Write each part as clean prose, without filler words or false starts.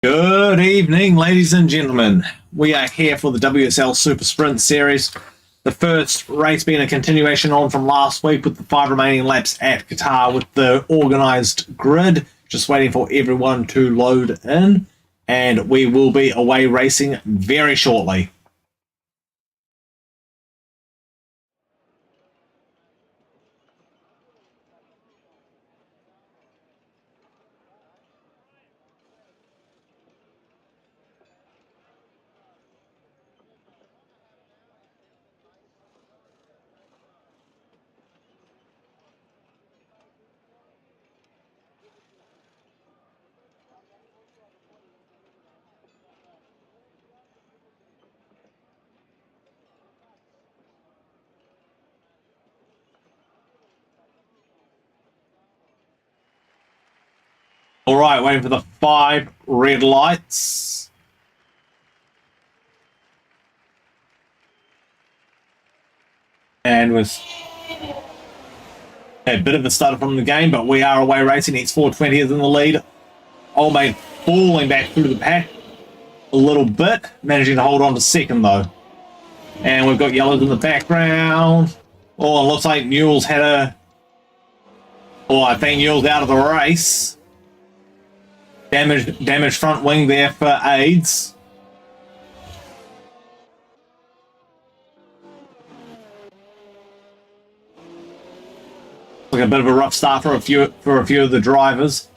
Good evening, ladies and gentlemen. We are here for the WSL Super Sprint Series. The first race being a continuation on from last week with the 5 remaining laps at Qatar with the organised grid. Just waiting for everyone to load in. And we will be away racing very shortly. All right, waiting for the 5 red lights. And with a bit of a stutter from the game, but we are away racing. X420 is in the lead. Old Mate falling back through the pack a little bit, managing to hold on to second though. And we've got yellows in the background. Oh, it looks like Newell's had a... Oh, I think Newell's out of the race. Damaged front wing there for AIDS. Like a bit of a rough start for a few of the drivers.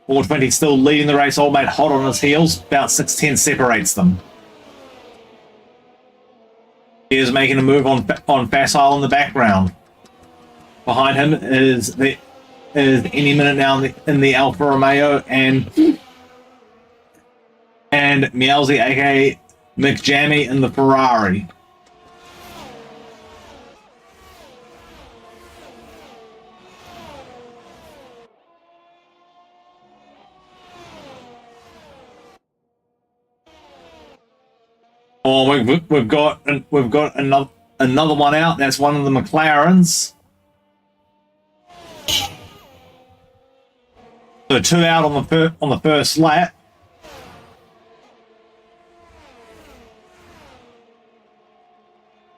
420 still leading the race. Old Mate hot on his heels. About 6:10 separates them. He is making a move on Facile in the background. Behind him is any minute now in the Alfa Romeo and Mielzi, aka Mick Jammy, in the Ferrari. Oh, we've got another one out. That's one of the McLarens. So 2 out on the first lap.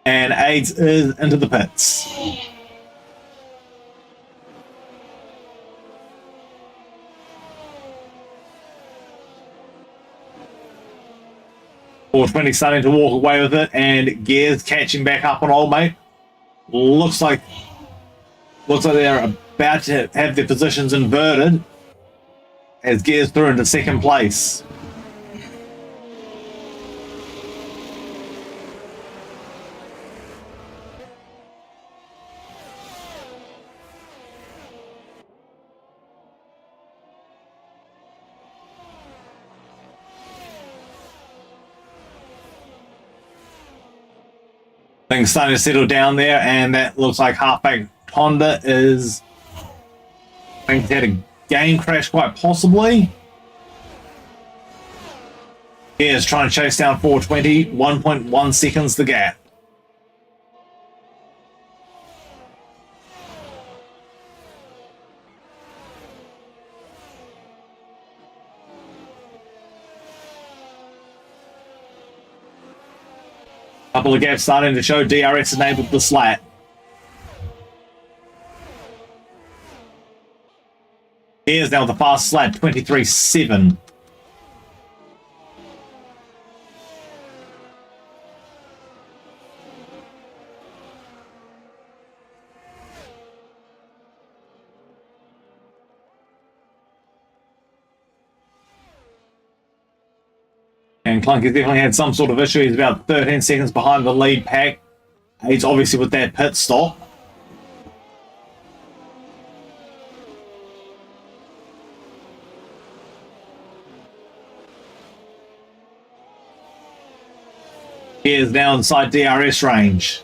And AIDS is into the pits. 420 starting to walk away with it, and Gears catching back up on old mate. Looks like they're about to have their positions inverted as Gears through into second place. Things starting to settle down there, and that looks like halfback Honda is, I think he's had a game crash quite possibly. He is trying to chase down 420, 1.1 seconds the gap. Couple of gaps starting to show DRS enabled the slat. Here's now the fast slat, 23.7. And Clunky's definitely had some sort of issue. He's about 13 seconds behind the lead pack. He's obviously with that pit stop. He is now inside DRS range.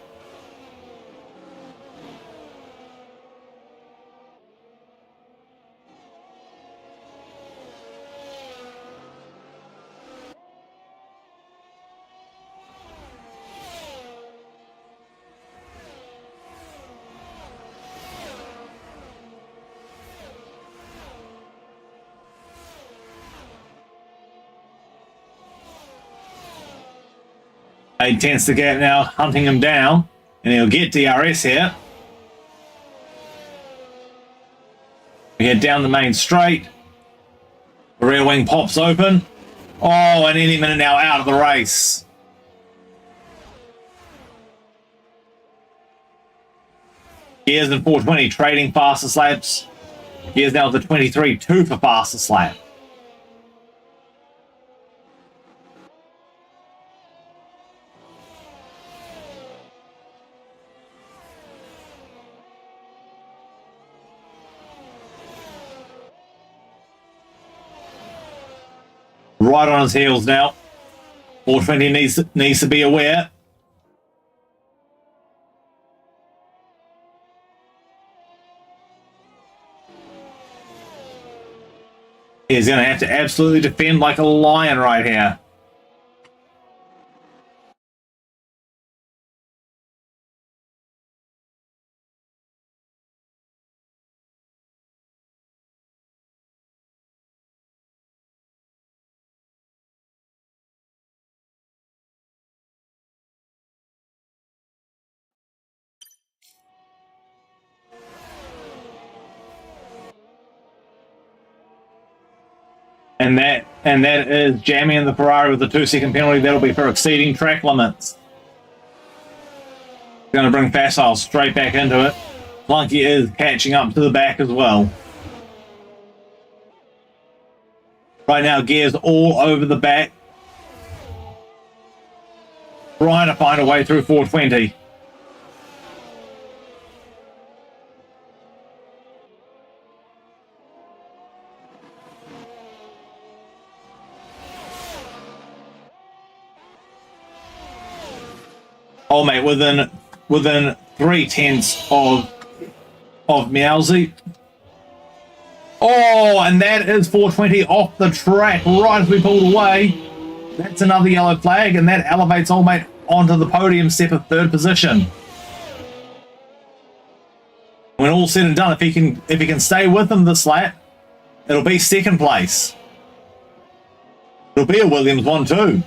He tends to get now, hunting him down, and he'll get DRS here. We head down the main straight. The rear wing pops open. Oh, and any minute now out of the race. Gears in 420 trading fastest laps. Gears now the 23.2 for fastest lap. Right on his heels now. 420 needs to be aware. He's going to have to absolutely defend like a lion right here. And that is jamming in the Ferrari with the 2-second penalty. That'll be for exceeding track limits. Going to bring Facile straight back into it. Flunky is catching up to the back as well. Right now, Gears all over the back. Trying to find a way through 420. Oh mate, within 0.3 of Meowsy. Oh, and that is 420 off the track right as we pulled away. That's another yellow flag, and that elevates old mate onto the podium step of third position. When all said and done, if he can stay with him this lap, it'll be second place. It'll be a Williams 1-2.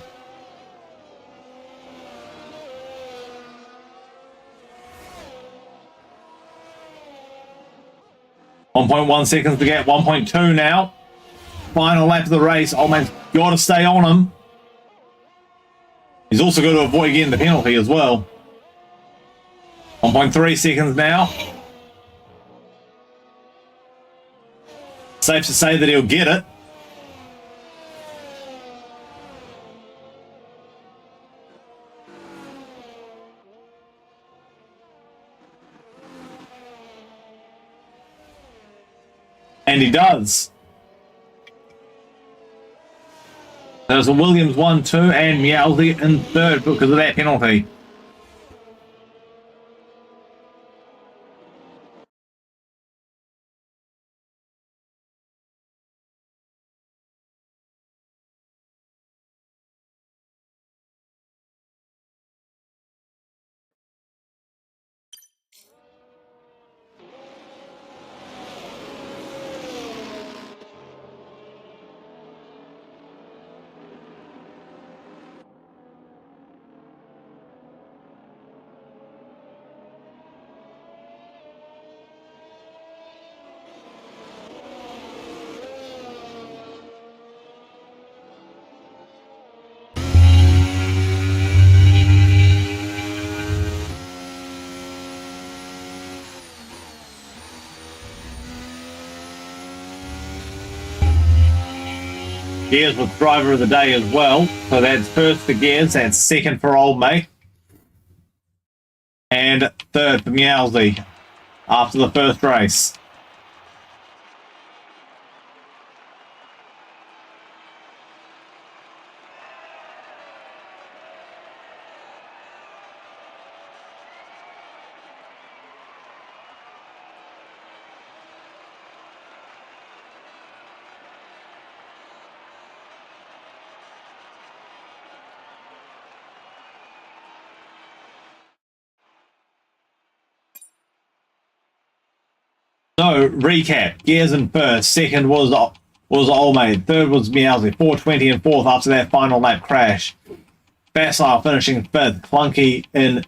.1 seconds to get 1.2 now. Final lap of the race. Old man's got to stay on him. He's also got to avoid getting the penalty as well. 1.3 seconds now. Safe to say that he'll get it. And he does. There's a Williams 1-2 and Meowsy in third because of that penalty. Gears with driver of the day as well. So that's first for Gears, that's second for Old Mate. And third for Meowsy after the first race. So, recap. Gears in first. Second was Old Mate. Third was Meowsy. 420 and fourth after that final lap crash. Facile finishing fifth. Clunky in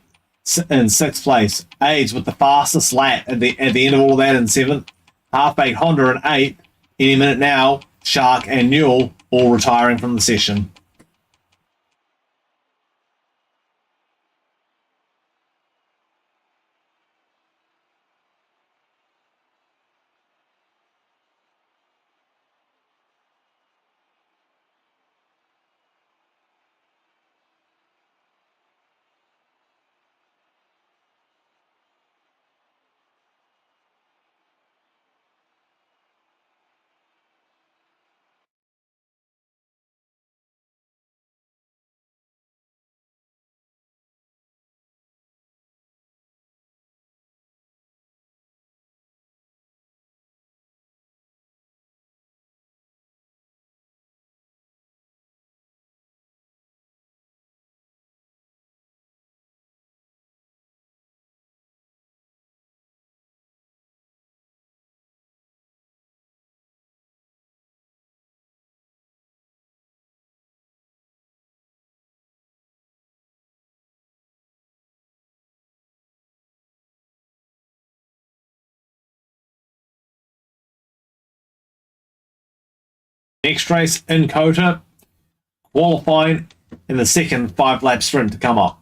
sixth place. AIDS with the fastest lap at the end of all that in seventh. Half-baked Honda in eighth. Any minute now, Shark and Newell all retiring from the session. Next race in Qatar, qualifying in the second 5-lap sprint to come up.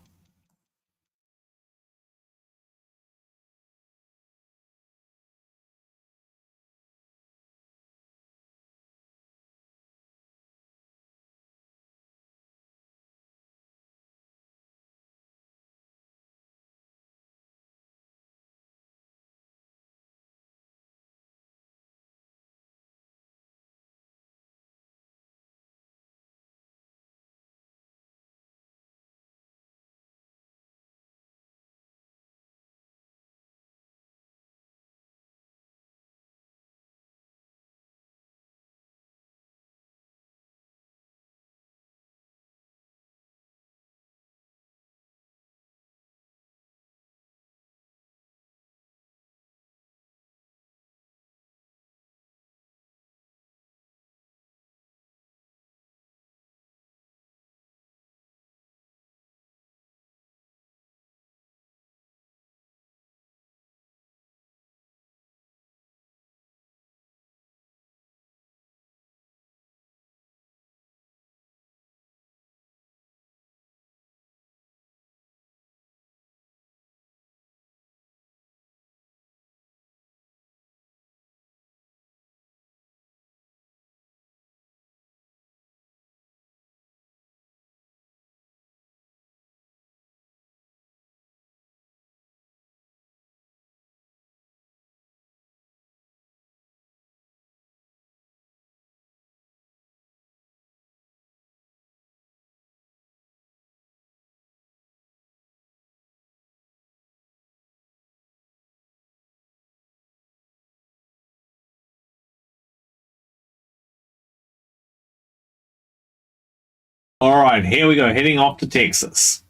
All right, here we go, heading off to Texas.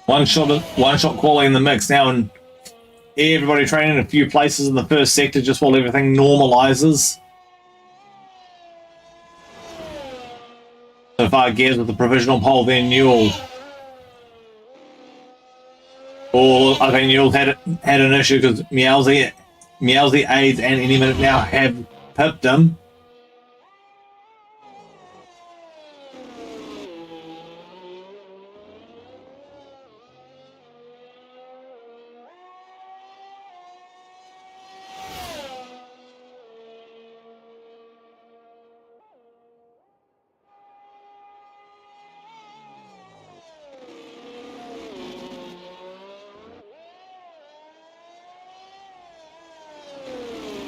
One shot quality in the mix now, and everybody training in a few places in the first sector just while everything normalizes. So far, Gears with the provisional pole, then Newell. Or I think Newell had an issue because Meowsy, AIDS, and any minute now have pipped him.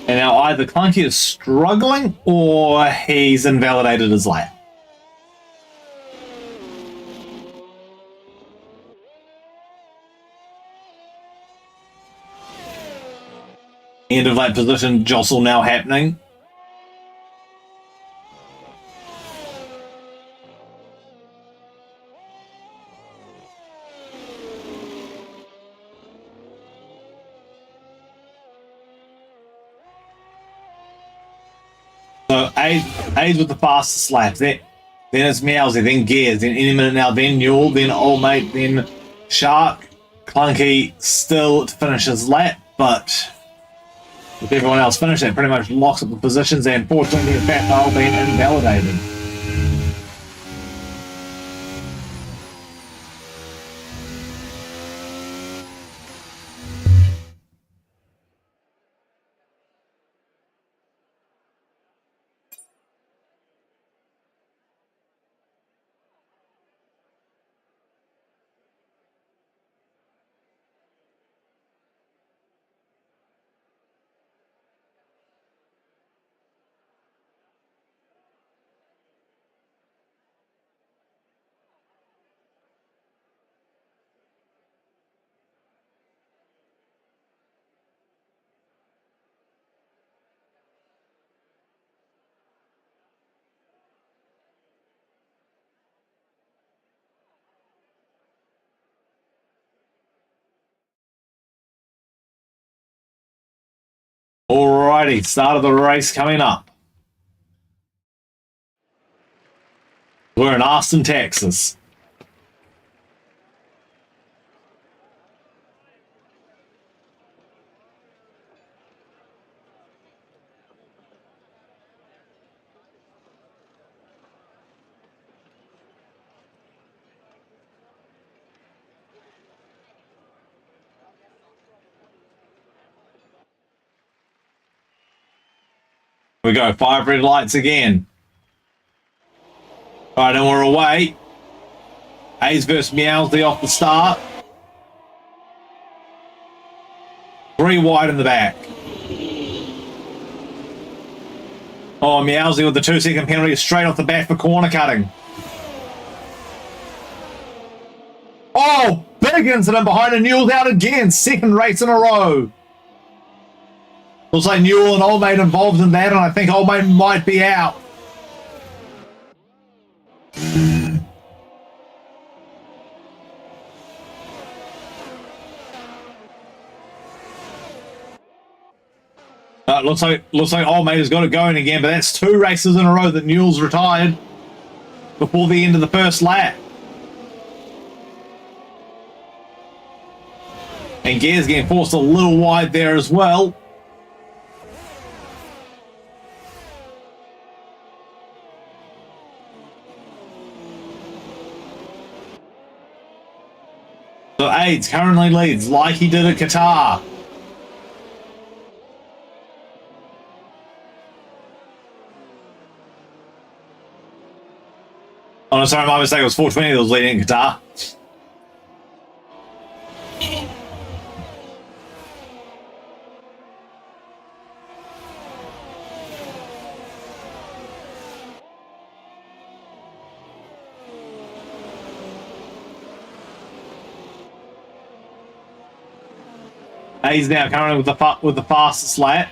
And now either Clunky is struggling or he's invalidated his lap. End of lap position jostle now happening. So AIDS with the fastest lap. Then it's Meowsy, then Gears, then any minute now, then Newell, then Old Mate, then Shark. Clunky still to finish his lap, but with everyone else finished, that pretty much locks up the positions, and 420 and Fat Bale being invalidated. Alrighty, start of the race coming up. We're in Austin, Texas. We go, 5 red lights again. Alright, and we're away. Hayes versus Meowsy off the start. 3 wide in the back. Oh, Meowsy with the 2-second penalty straight off the bat for corner cutting. Oh, big incident behind, and Newell's out again. 2nd race in a row. Looks like Newell and Old Mate involved in that, and I think Old Mate might be out. Right, looks like Old Mate has got it going again, but that's 2 races in a row that Newell's retired before the end of the first lap. And Gear's getting forced a little wide there as well. So AIDS currently leads like he did at Qatar. Oh, no, sorry, my mistake. It was 420 that was leading in Qatar. He's now currently with the fastest lap.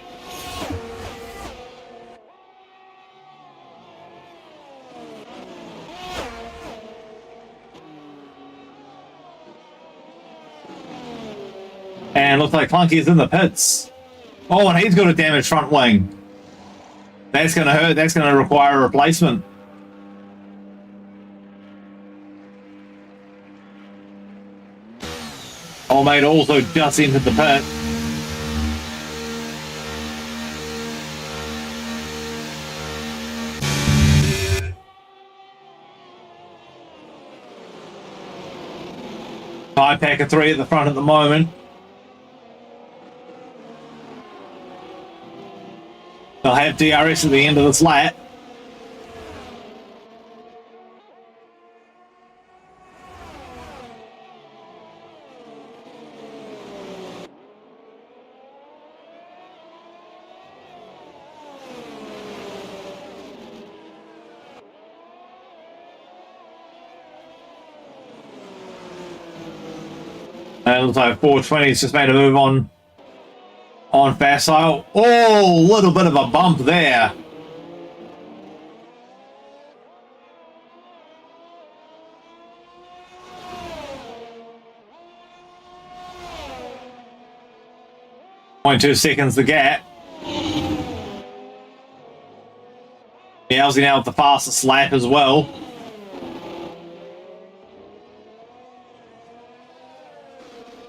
And looks like Clunky is in the pits. Oh, and he's got a damaged front wing. That's going to hurt. That's going to require a replacement. Old Mate also just entered the pit. Tie pack of 3 at the front at the moment. They'll have DRS at the end of this lap. And it looks like 420's just made a move on Facile. Oh, little bit of a bump there. .2 seconds the gap. Meowsy now with the fastest lap as well.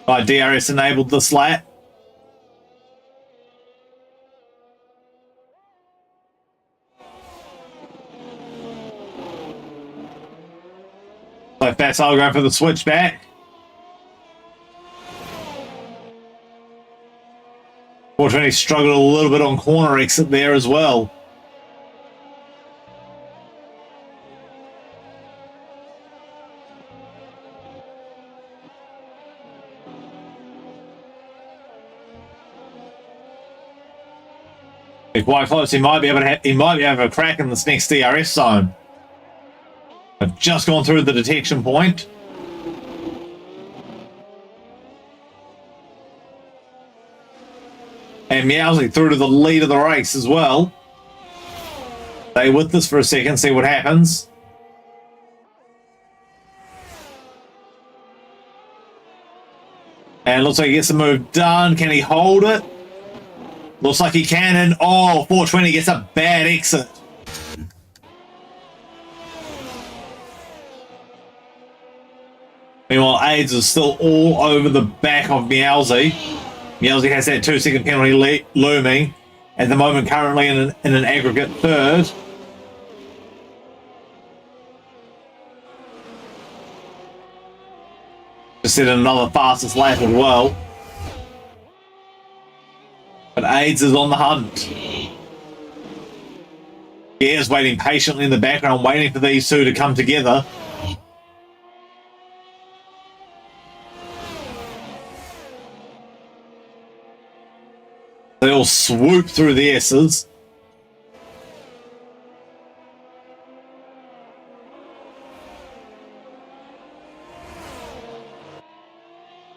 Right, DRS enabled this lap. So Facile going for the switchback. 420 struggled a little bit on corner exit there as well. They're quite close. He might be able to have a crack in this next DRS zone. I've just gone through the detection point. And Meowsy through to the lead of the race as well. Stay with this for a second, see what happens. And looks like he gets the move done. Can he hold it? Looks like he can, and oh, 420 gets a bad exit. Meanwhile, AIDS is still all over the back of Meowsy. Meowsy has that 2-second penalty looming. At the moment, currently in an aggregate third. Just set another fastest lap as well. But AIDS is on the hunt. Gear's waiting patiently in the background, waiting for these two to come together. They all swoop through the S's.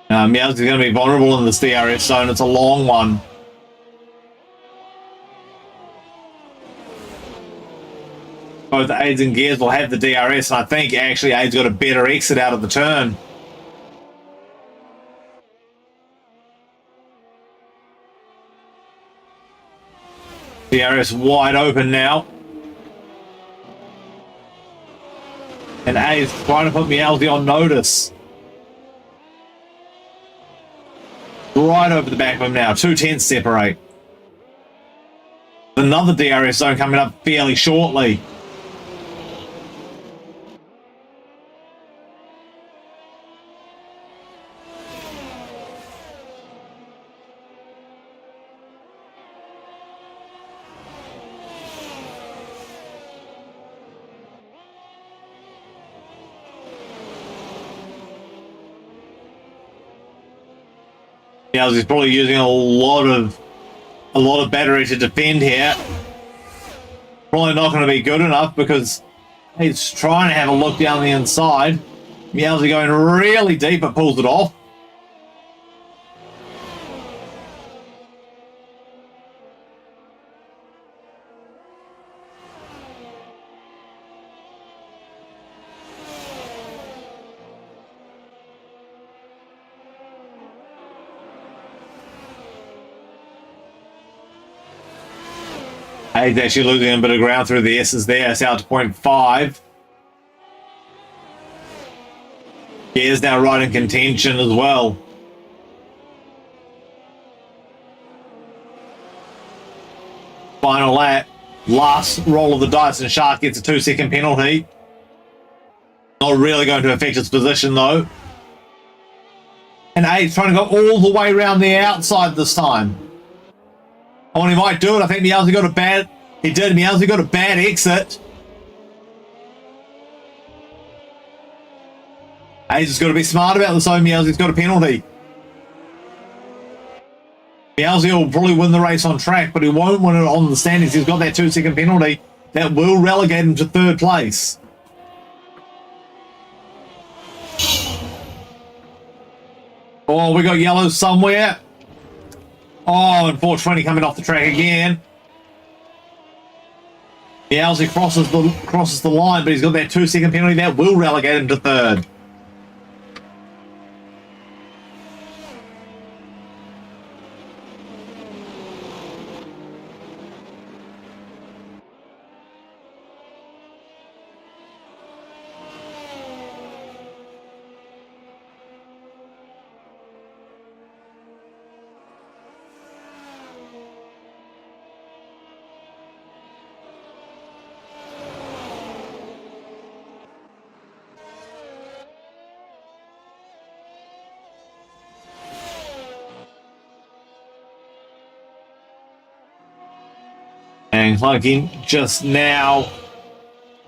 Meow's going to be vulnerable in this DRS zone. It's a long one. Both AIDS and Gears will have the DRS, and I think actually AIDS got a better exit out of the turn. The area's wide open now. And A is trying to put Meowsy on notice. Right over the back of him now. 2 tenths separate. Another DRS zone coming up fairly shortly. He's probably using a lot of battery to defend here. Probably not going to be good enough because he's trying to have a look down the inside. Meowsy going really deep, but pulls it off. He's actually losing a bit of ground through the S's there. It's out to 0.5. He is now right in contention as well. Final lap. Last roll of the dice, and Shark gets a 2-second penalty. Not really going to affect his position though. And A's trying to go all the way around the outside this time. Oh, and he might do it. I think Meowsy got a bad... He did. Meowsy got a bad exit. Hayes has got to be smart about this. So Meowsy's got a penalty. Meowsy will probably win the race on track, but he won't win it on the standings. He's got that 2-second penalty that will relegate him to 3rd place. Oh, we got yellow somewhere. Oh, and 420 coming off the track again. Meowsy crosses the line, but he's got that 2-second penalty that will relegate him to 3rd. And Clunky just now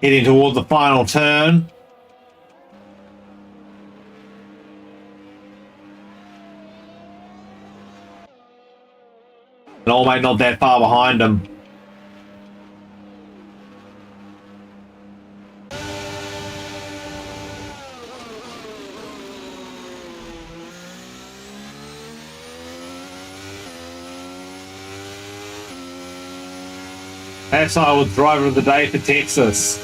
heading toward the final turn. And All Mate not that far behind him. That's our driver of the day for Texas.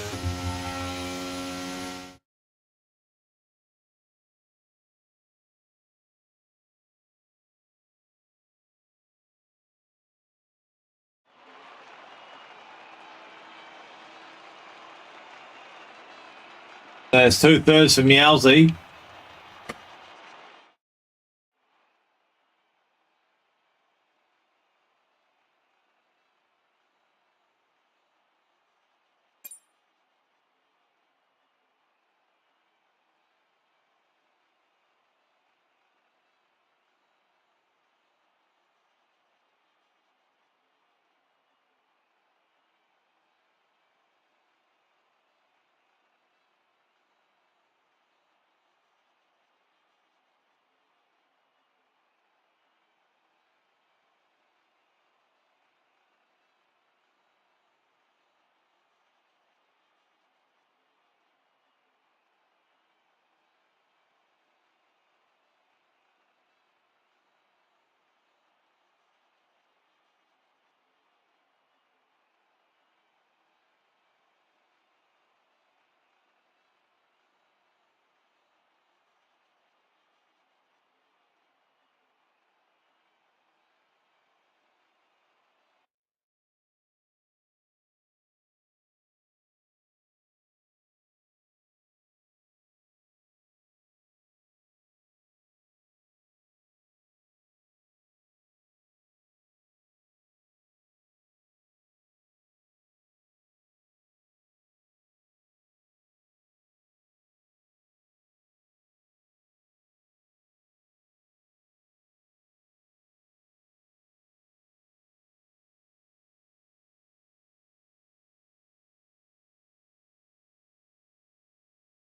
That's 2/3 for Meowsy.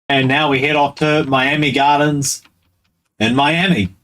And now we head off to Miami Gardens in Miami.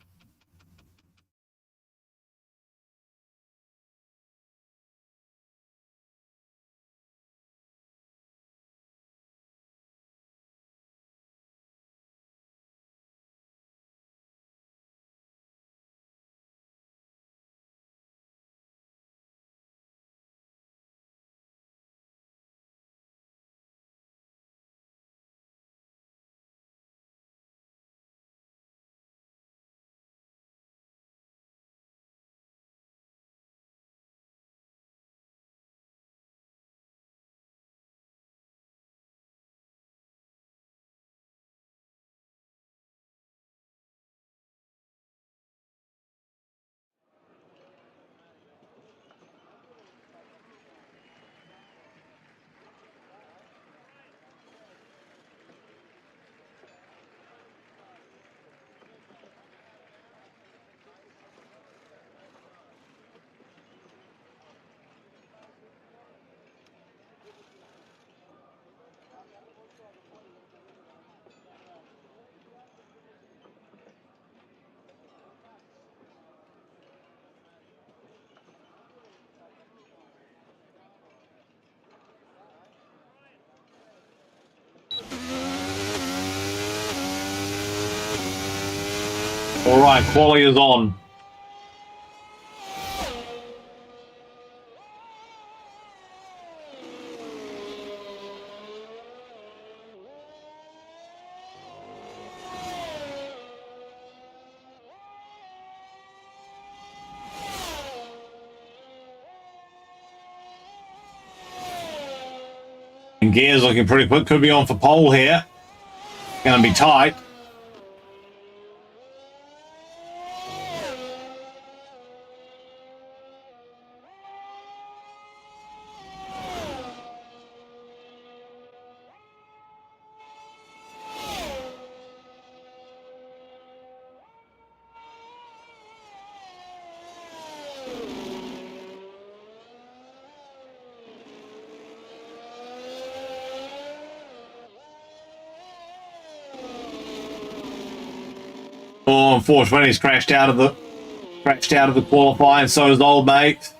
All right, quality is on. And gears looking pretty quick. Could be on for pole here. Going to be tight. Oh, unfortunately, he's crashed out of the qualifying. So is the old mate.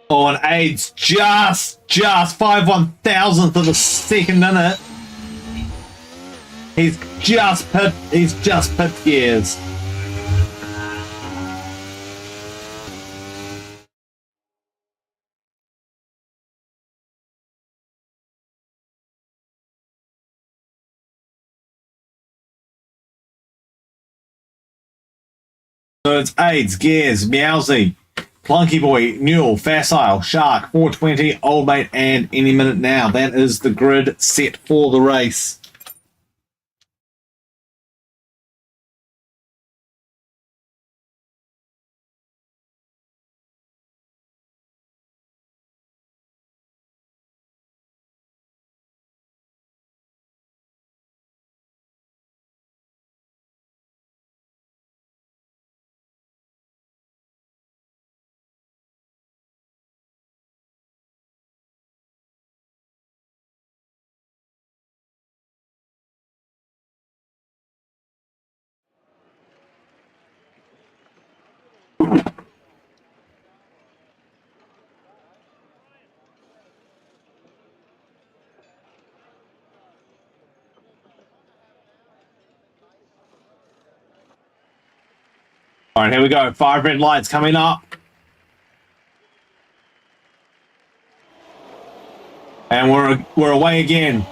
Oh, and AIDS just 5/1000th of a second in it. He's just pipped gears. So it's AIDS, Gears, Meowsy, Plunky Boy, Newell, Facile, Shark, 420, Old Mate, and Any Minute Now. That is the grid set for the race. All right, here we go. 5 red lights coming up. And we're away again.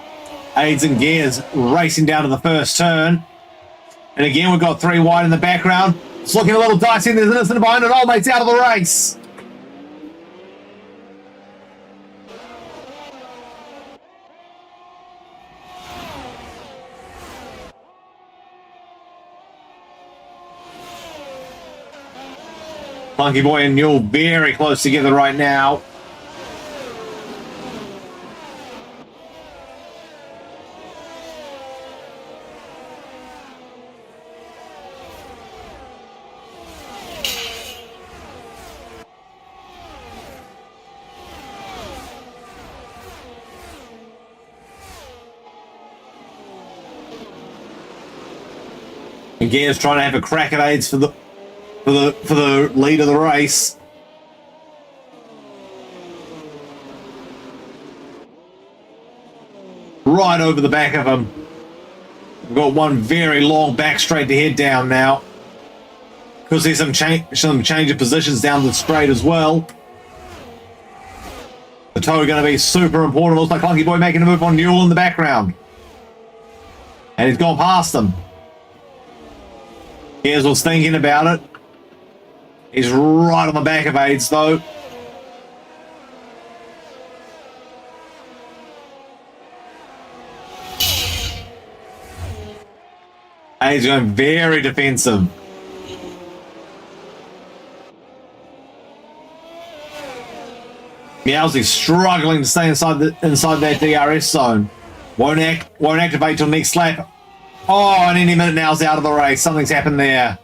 AIDS and Gears racing down to the first turn. And again, we've got 3 wide in the background. It's looking a little dicey. There's an instant behind it. Old Mate's out of the race. Clunky Boy and Newell very close together right now. And Gear's trying to have a crack at AIDS for the lead of the race. Right over the back of him. We've got one very long back straight to head down now. Could see some change of positions down the straight as well. The toe going to be super important. Looks like Clunky Boy making a move on Newell in the background. And he's gone past them. Gears was thinking about it. He's right on the back of AIDS though. AIDS going very defensive. Meowsy struggling to stay inside that DRS zone. Won't activate till next lap. Oh, and any minute now he's out of the race. Something's happened there.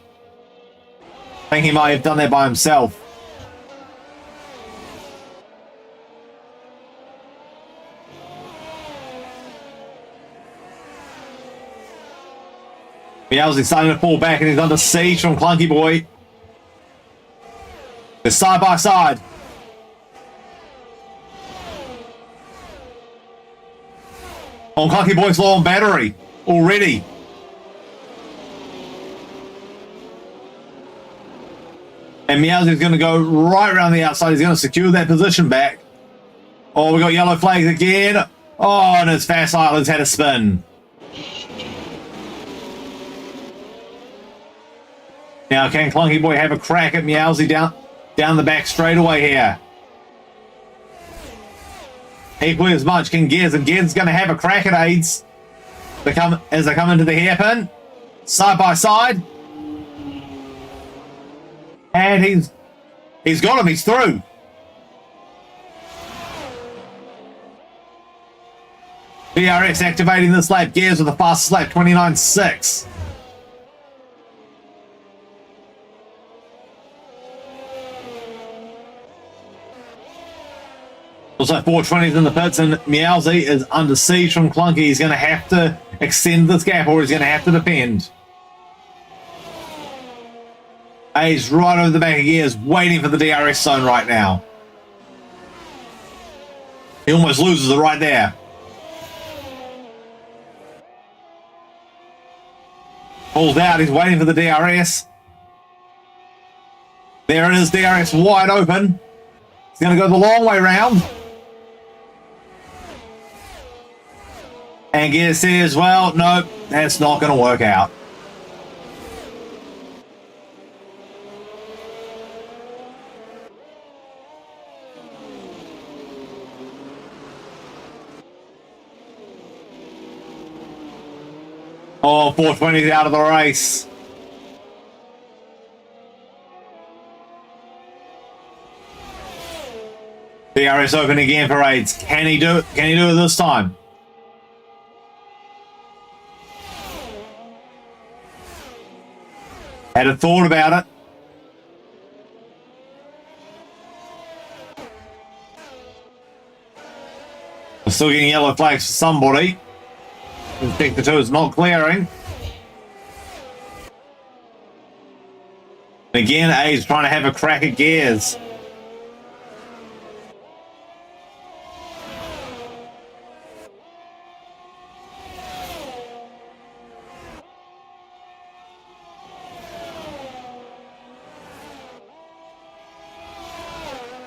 I think he might have done that by himself. Meowsy's starting to fall back and he's under siege from Clunky Boy. They're side by side. On Clunky Boy's low on battery already. And Meowsy's going to go right around the outside. He's going to secure that position back. Oh, we got yellow flags again. Oh, and his Fast Island's had a spin. Now, can Clunky Boy have a crack at Meowsy down the back straightaway here? Equally as much can Gears, and Gears is going to have a crack at AIDS. As they come into the hairpin, side by side. And he's got him, he's through. BRX activating this lap. Gears with the fastest lap, 29.6. Looks like 420's in the pits, and Meowsy is under siege from Clunky. He's going to have to extend this gap, or he's going to have to defend. He's right over the back of Gears, waiting for the DRS zone right now. He almost loses it right there. Pulls out, he's waiting for the DRS. There it is, DRS wide open. He's going to go the long way round. And Gears says, well, no, that's not going to work out. Oh, 420's out of the race. DRS open again for AIDS. Can he do it? Can he do it this time? Had a thought about it. We're still getting yellow flags for somebody. Inspector 2 is not clearing. Again, A's trying to have a crack at Gears.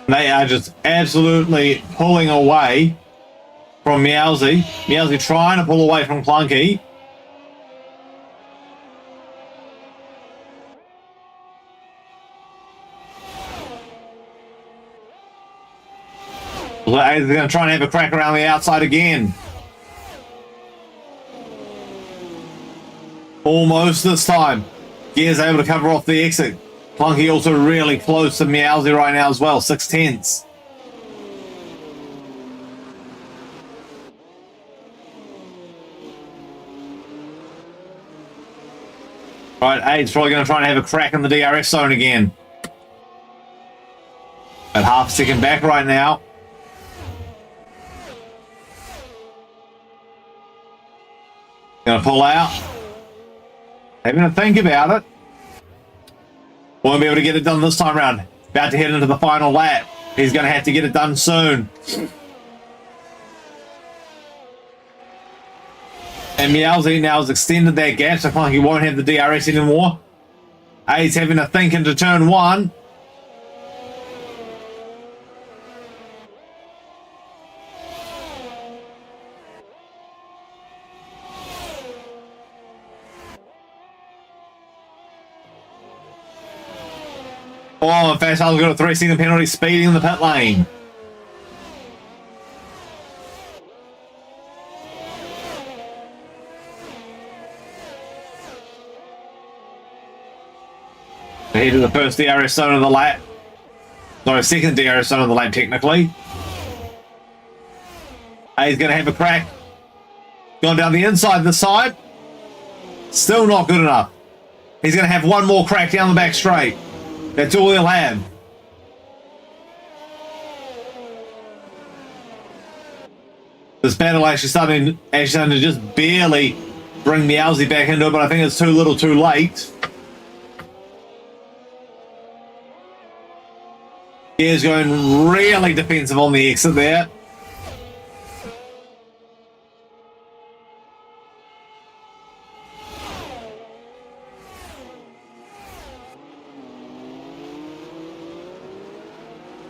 They are just absolutely pulling away from Meowsy. Meowsy trying to pull away from Clunky. They're going to try and have a crack around the outside again. Almost this time. Gears able to cover off the exit. Plunky also really close to Meowsy right now as well, 6/10. Right, Aid's probably going to try and have a crack in the DRS zone again. At half a second back right now. Going to pull out. Having to think about it. Won't be able to get it done this time around. About to head into the final lap. He's going to have to get it done soon. And Meowsy now has extended that gap, so Plunky won't have the DRS anymore. Aid's having to think into turn one. Oh, in fact, I've got a 3-second penalty speeding in the pit lane. Ahead of the first DRS zone of the lap. Sorry, second DRS zone of the lap, technically. He's going to have a crack. Gone down the inside this side. Still not good enough. He's going to have one more crack down the back straight. That's all he'll have. This battle actually starting to just barely bring Meowsy back into it, but I think it's too little too late. He's going really defensive on the exit there.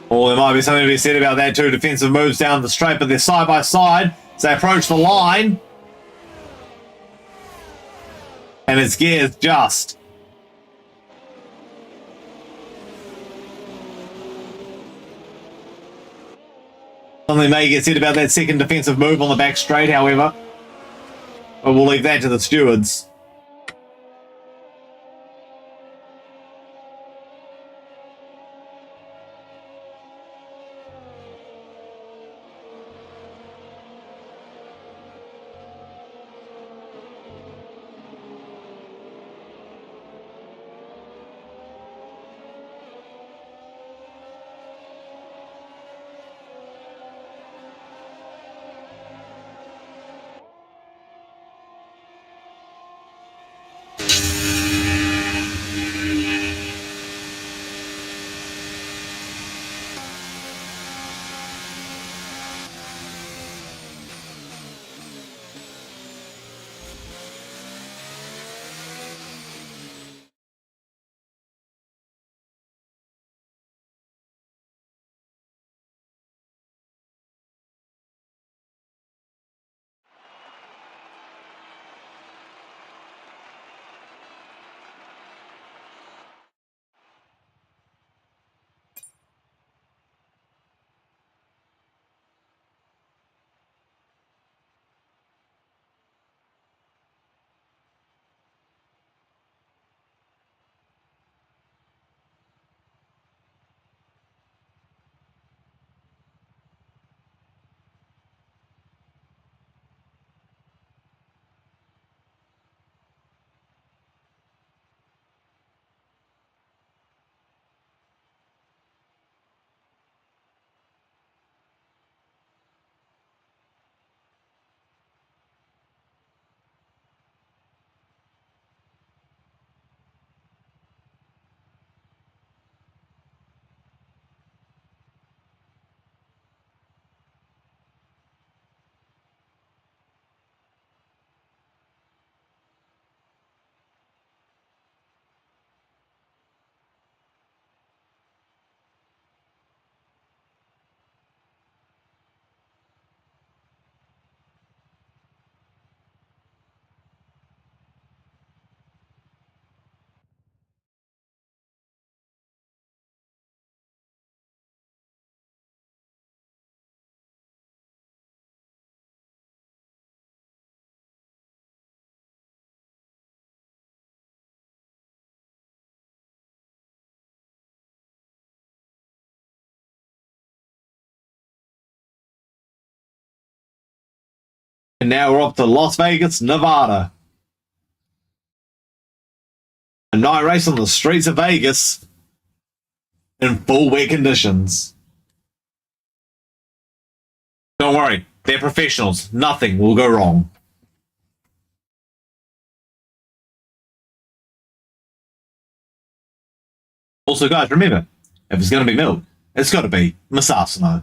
Well, there might be something to be said about that. Two defensive moves down the straight, but they're side by side as they approach the line. And it's gears just. Something may get said about that second defensive move on the back straight, however. But we'll leave that to the stewards. And now we're up to Las Vegas, Nevada. A night race on the streets of Vegas in full wet conditions. Don't worry, they're professionals. Nothing will go wrong. Also, guys, remember, if it's going to be milk, it's got to be Masasano.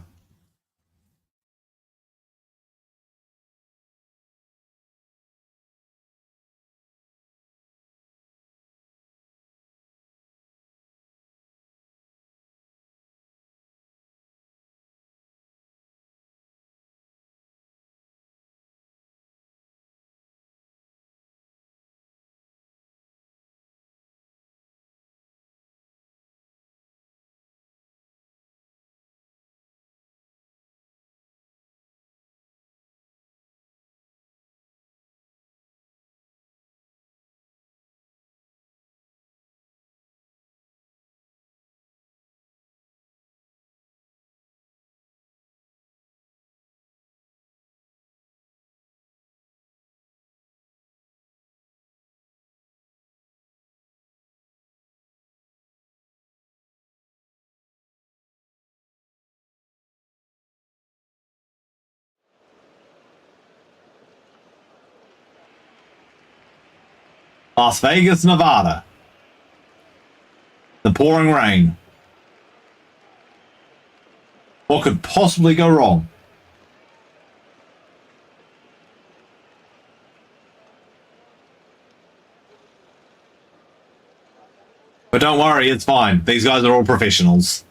Las Vegas, Nevada. The pouring rain. What could possibly go wrong? But don't worry, it's fine. These guys are all professionals.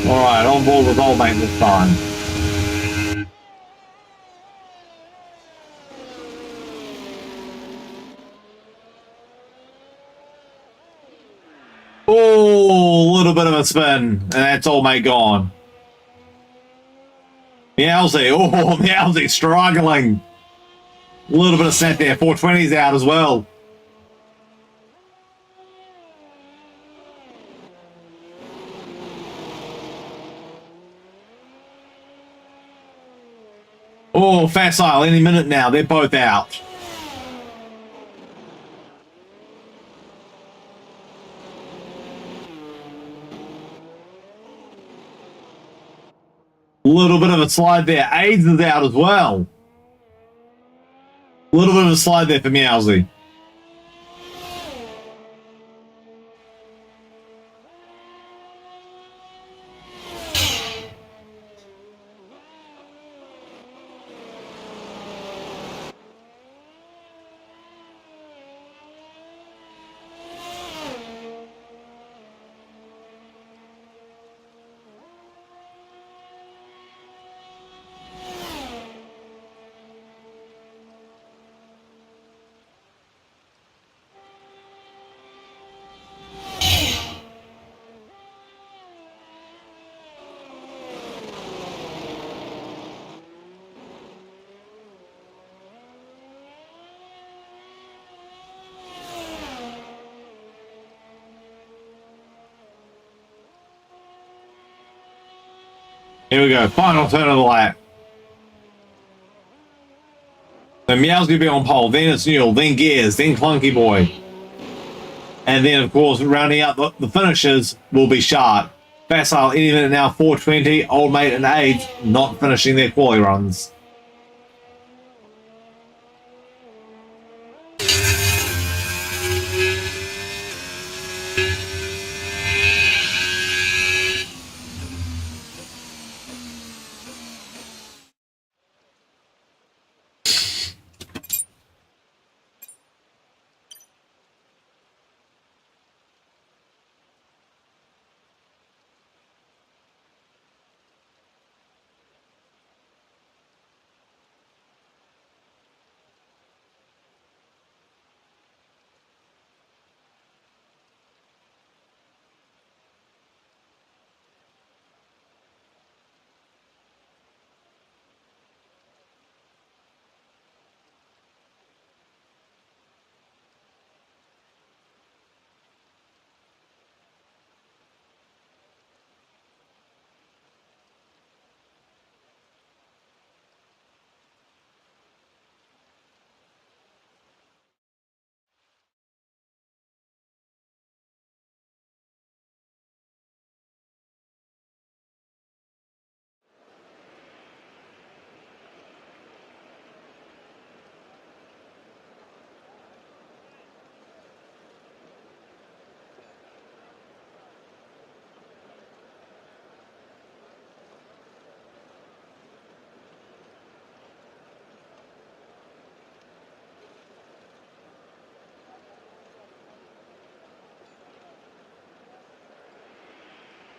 Alright, on board with old mate this time. Oh, a little bit of a spin, and that's old mate gone. Meowsy, oh, Meowsy struggling. A little bit of set there, 420's out as well. Oh, Facile, any minute now, they're both out. A little bit of a slide there. AIDS is out as well. A little bit of a slide there for Meowsy. Here we go, final turn of the lap. So Meow's going to be on pole, then it's Newell, then Gears, then Clunky Boy. And then, of course, rounding out the finishes will be Shark. Facile any minute now, 420. Old Mate and AIDS not finishing their quali runs.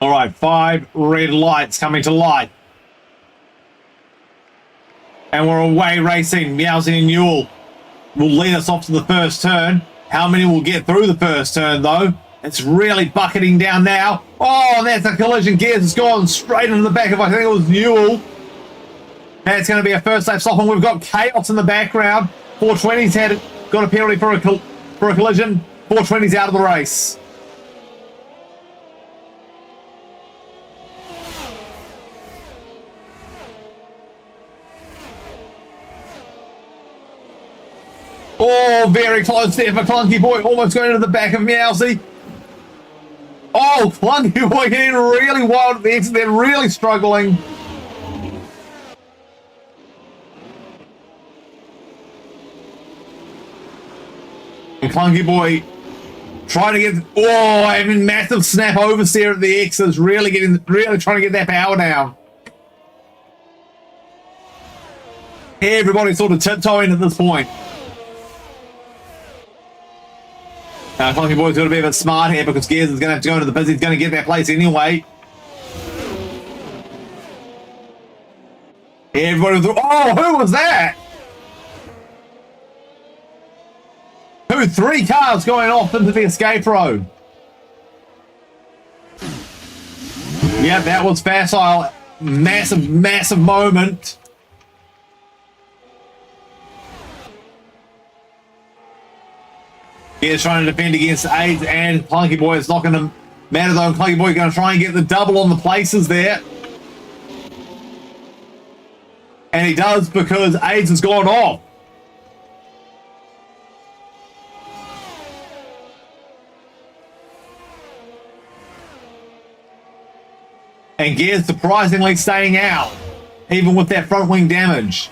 All right, 5 red lights coming to light. And we're away racing. Meowsy and Newell will lead us off to the first turn. How many will get through the first turn, though? It's really bucketing down now. Oh, that's a collision. Gears has gone straight into the back of, I think it was Newell. That's going to be a first lap stop, and we've got chaos in the background. 420's got a penalty for a collision. 420's out of the race. Oh, very close there for Clunky Boy, almost going into the back of Meowsy. Oh, Clunky Boy getting really wild at the exit. They're really struggling. And Clunky Boy trying to get, having massive snap oversteer at the exits, really trying to get that power down. Everybody's sort of tiptoeing at this point. Clunky Boy's got to be a bit smart here because Gears is going to have to go into the busy. He's going to get that place anyway. Everybody was, who was that? 3 cars going off into the escape road. Yeah, that was facile. Massive moment. He's trying to defend against AIDS, and Clunky Boy is not going to matter though. Clunky Boy going to try and get the double on the places there. And he does because AIDS has gone off. And Gears surprisingly staying out, even with that front wing damage.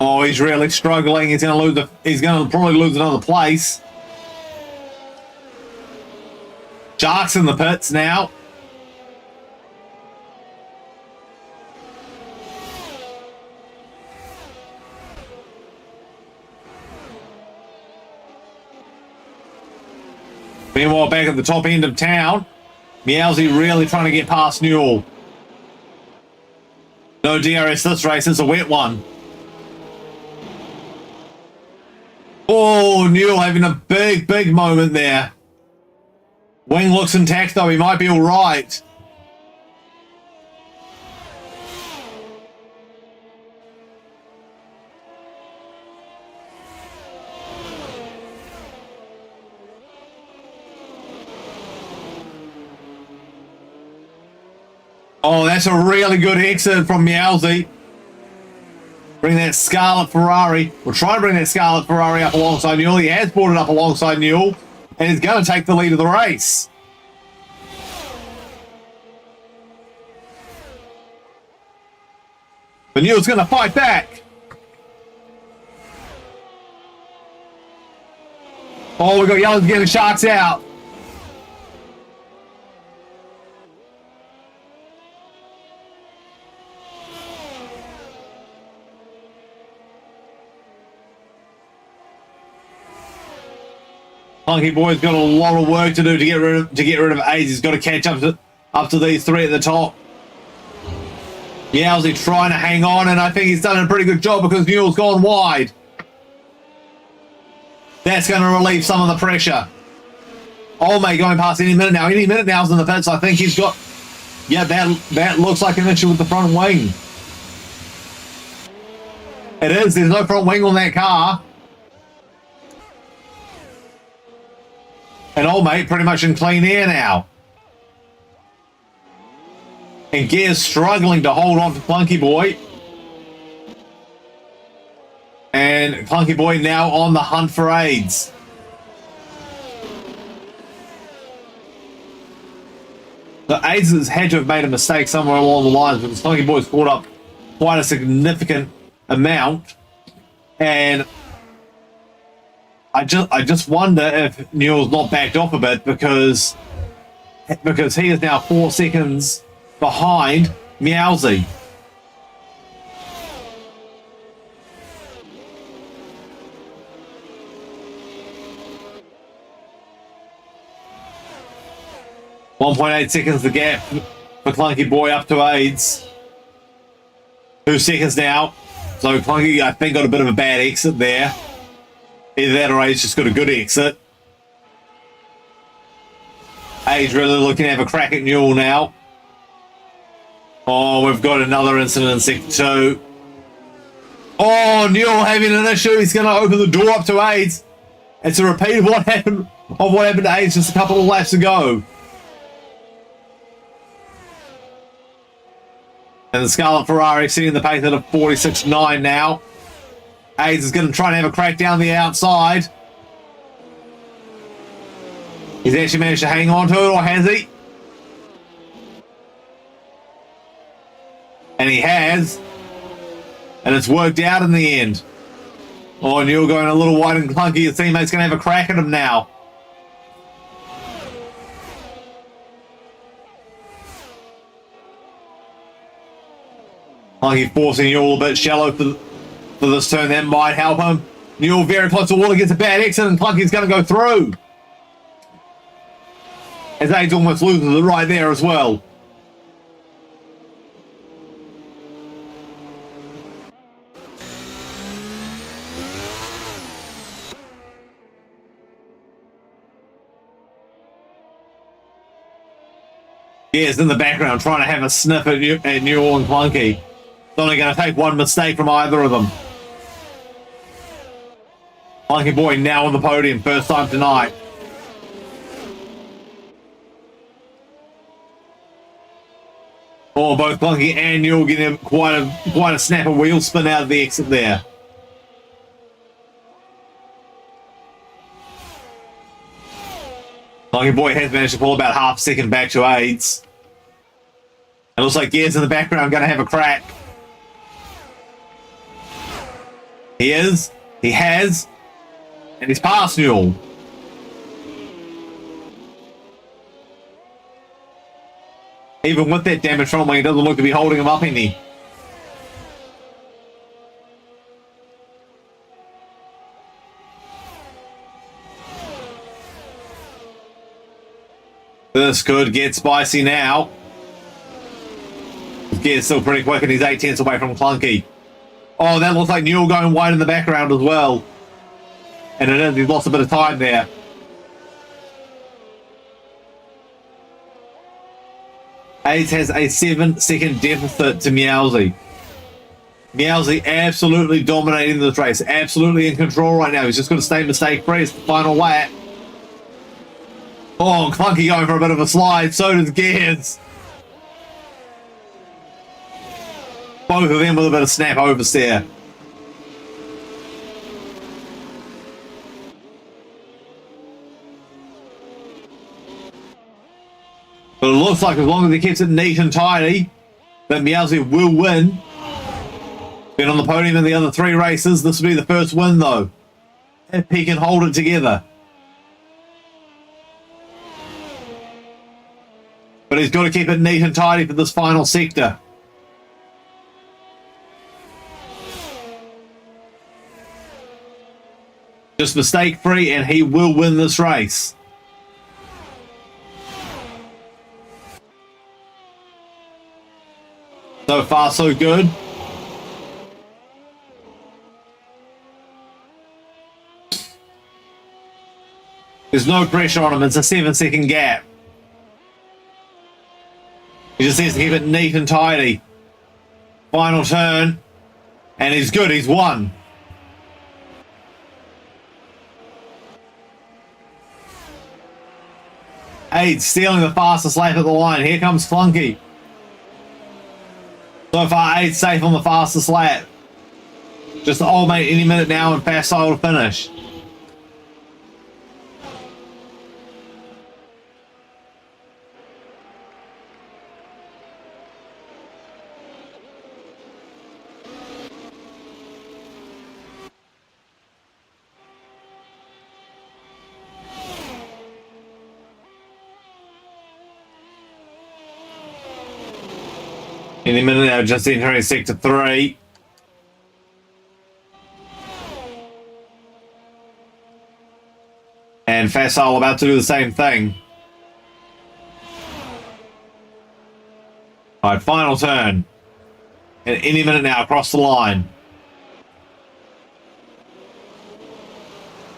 Oh, he's really struggling. He's going to probably lose another place. Shark's in the pits now. Meanwhile, back at the top end of town, Meowsy really trying to get past Newell. No DRS this race, it's a wet one. Oh, Newell having a big moment there. Wing looks intact though, he might be all right. Oh, that's a really good exit from Meowsy. Bring that Scarlet Ferrari. We'll try and bring that Scarlet Ferrari up alongside Newell. He has brought it up alongside Newell, and he's going to take the lead of the race. But Newell's going to fight back. Oh, we've got yellow to get the Sharks out. Clunky Boy's got a lot of work to do to get rid of AIDS. He's got to catch up to these 3 at the top. Meowsy trying to hang on, and I think he's done a pretty good job because Newell's gone wide. That's going to relieve some of the pressure. Olme going past any minute now. Any minute now's in the pits. I think he's got... Yeah, that looks like an issue with the front wing. It is. There's no front wing on that car. And Olme pretty much in clean air now. And Gears struggling to hold on to Clunky Boy. And Clunky Boy now on the hunt for AIDS. So AIDS has had to have made a mistake somewhere along the lines because Clunky Boy's caught up quite a significant amount. And I just wonder if Newell's not backed off a bit because he is now 4 seconds behind Meowsy. 1.8 seconds the gap for Clunky Boy up to AIDS. 2 seconds now. So Clunky, I think, got a bit of a bad exit there. Either that or AIDS just got a good exit. AIDS really looking to have a crack at Newell now. Oh, we've got another incident in sector 2. Oh, Newell having an issue. He's going to open the door up to AIDS. It's a repeat of what happened to AIDS just a couple of laps ago. And the Scarlet Ferrari sitting the pace at a 46.9 now. AIDS is going to try and have a crack down the outside. He's actually managed to hang on to it, or has he? And he has. And it's worked out in the end. Oh, Newell going a little wide and clunky. His teammate's going to have a crack at him now. Clunky forcing Newell a bit shallow for this turn. That might help him. Newell very close to water, gets a bad exit, and Clunky's going to go through. As AIDS almost loses it right there as well. Yes, in the background, trying to have a sniff at Newell and Clunky. It's only going to take one mistake from either of them. Clunky Boy now on the podium, first time tonight. Oh, both Clunky and Newell getting quite a snapper wheel spin out of the exit there. Clunky Boy has managed to pull about half a second back to AIDS. It looks like Gears in the background going to have a crack. He is. He has. And he's past Newell. Even with that damage from him, he doesn't look to be holding him up any. This could get spicy now. Gear's still pretty quick and he's 8 tenths away from Clunky. Oh, that looks like Newell going wide in the background as well. And it is, he's lost a bit of time there. AIDS has a 7-second deficit to Meowsy. Meowsy absolutely dominating this race. Absolutely in control right now. He's just got to stay mistake-free. It's the final lap. Oh, Clunky going for a bit of a slide. So does Gears. Both of them with a bit of snap oversteer. But it looks like as long as he keeps it neat and tidy, that Meowsy will win. Been on the podium in the other 3 races. This will be the first win though. If he can hold it together. But he's got to keep it neat and tidy for this final sector. Just mistake free and he will win this race. So far so good. There's no pressure on him. It's a 7-second gap. He just needs to keep it neat and tidy. Final turn. And he's good. He's won. AIDS stealing the fastest lap at the line. Here comes Clunky. So far, AIDS safe on the fastest lap. Just the old mate any minute now and fast style to finish. Any minute now, just entering sector 3. And Facile about to do the same thing. All right, final turn. And any minute now, across the line.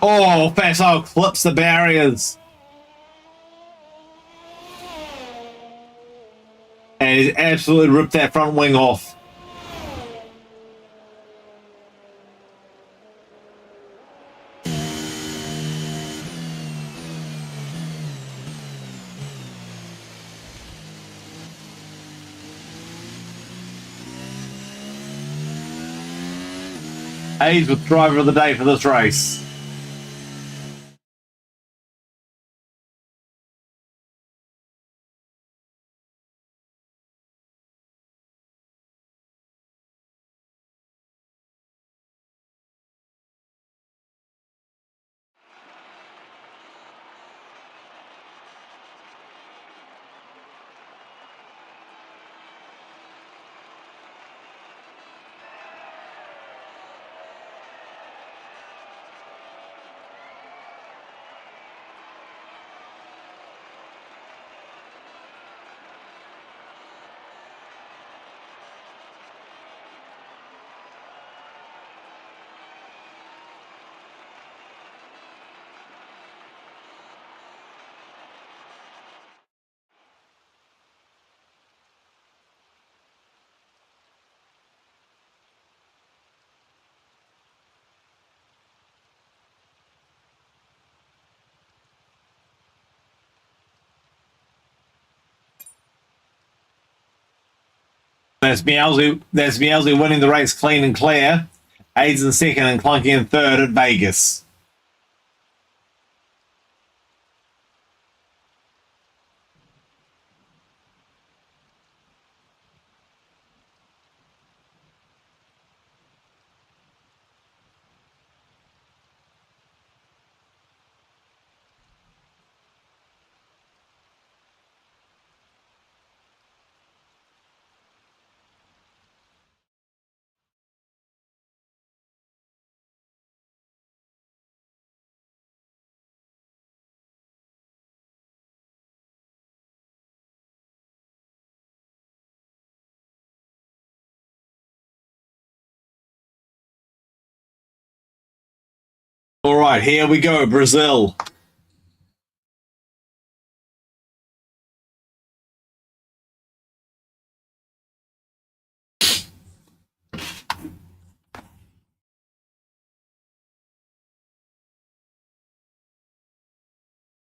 Oh, Faso clips the barriers. And he's absolutely ripped that front wing off. Hayes with driver of the day for this race. That's Bielsi winning the race clean and clear. Hayes in second and Clunky in third at Vegas. All right, here we go, Brazil.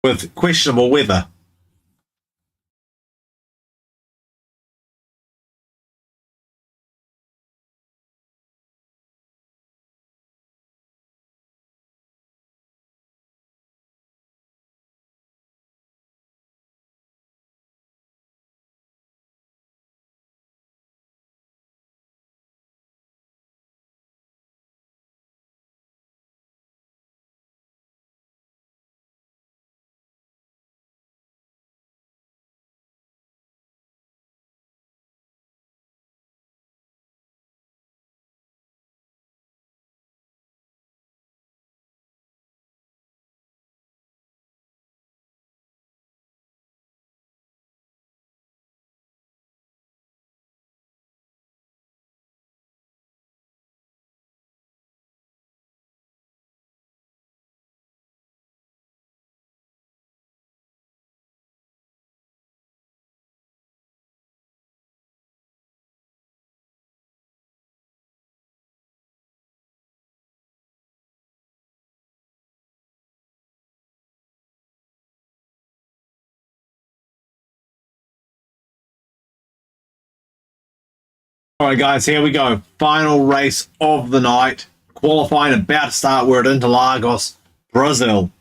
With questionable weather. All right, guys, here we go. Final race of the night. Qualifying about to start. We're at Interlagos, Brazil.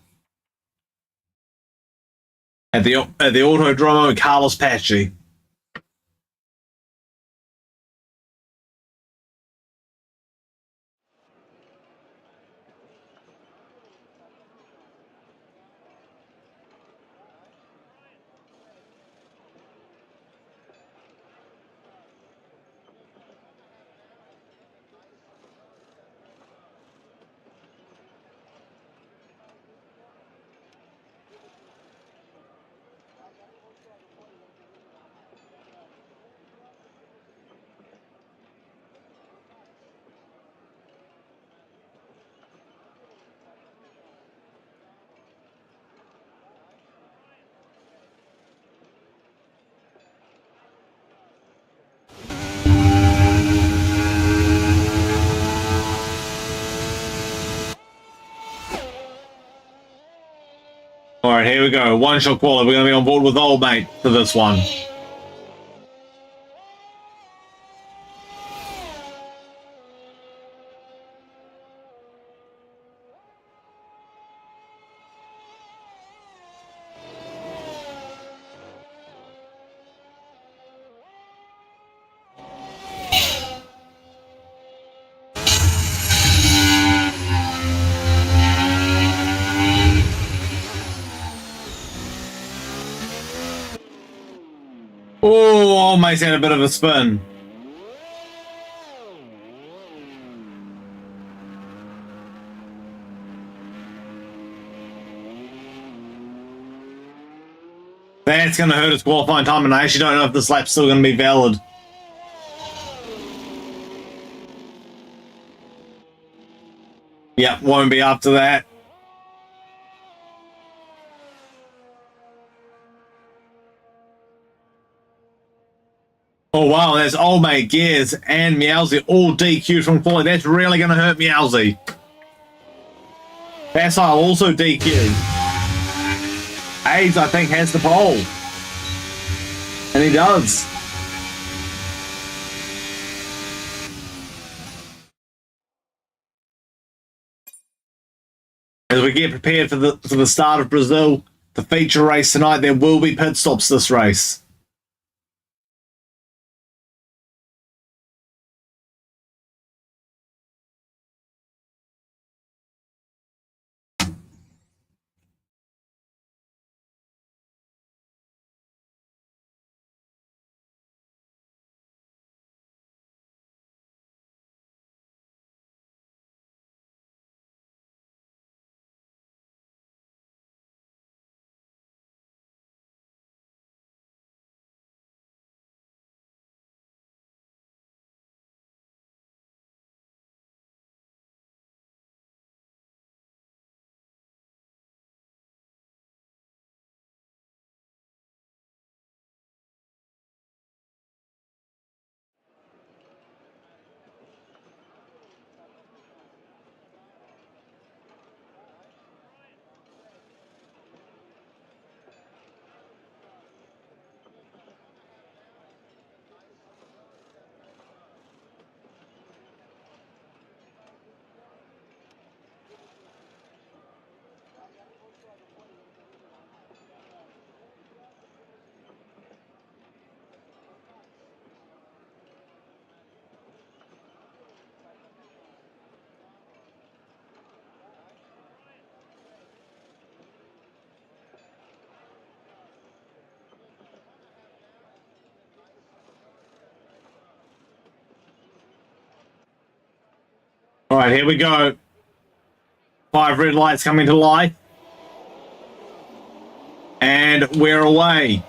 At the Autodromo Carlos Pachi. Alright, here we go. One shot caller. We're going to be on board with old mate for this one. Oh, almost had a bit of a spin. That's going to hurt his qualifying time, and I actually don't know if this lap's still going to be valid. Yep, won't be after that. Oh wow, there's old mate, Gears, and Meowsy all DQ'd from quality. That's really going to hurt Meowsy. Facile also DQ'd. Aves, I think, has the pole. And he does. As we get prepared for the start of Brazil, the feature race tonight, there will be pit stops this race. All right, here we go. 5 red lights coming to life. And we're away.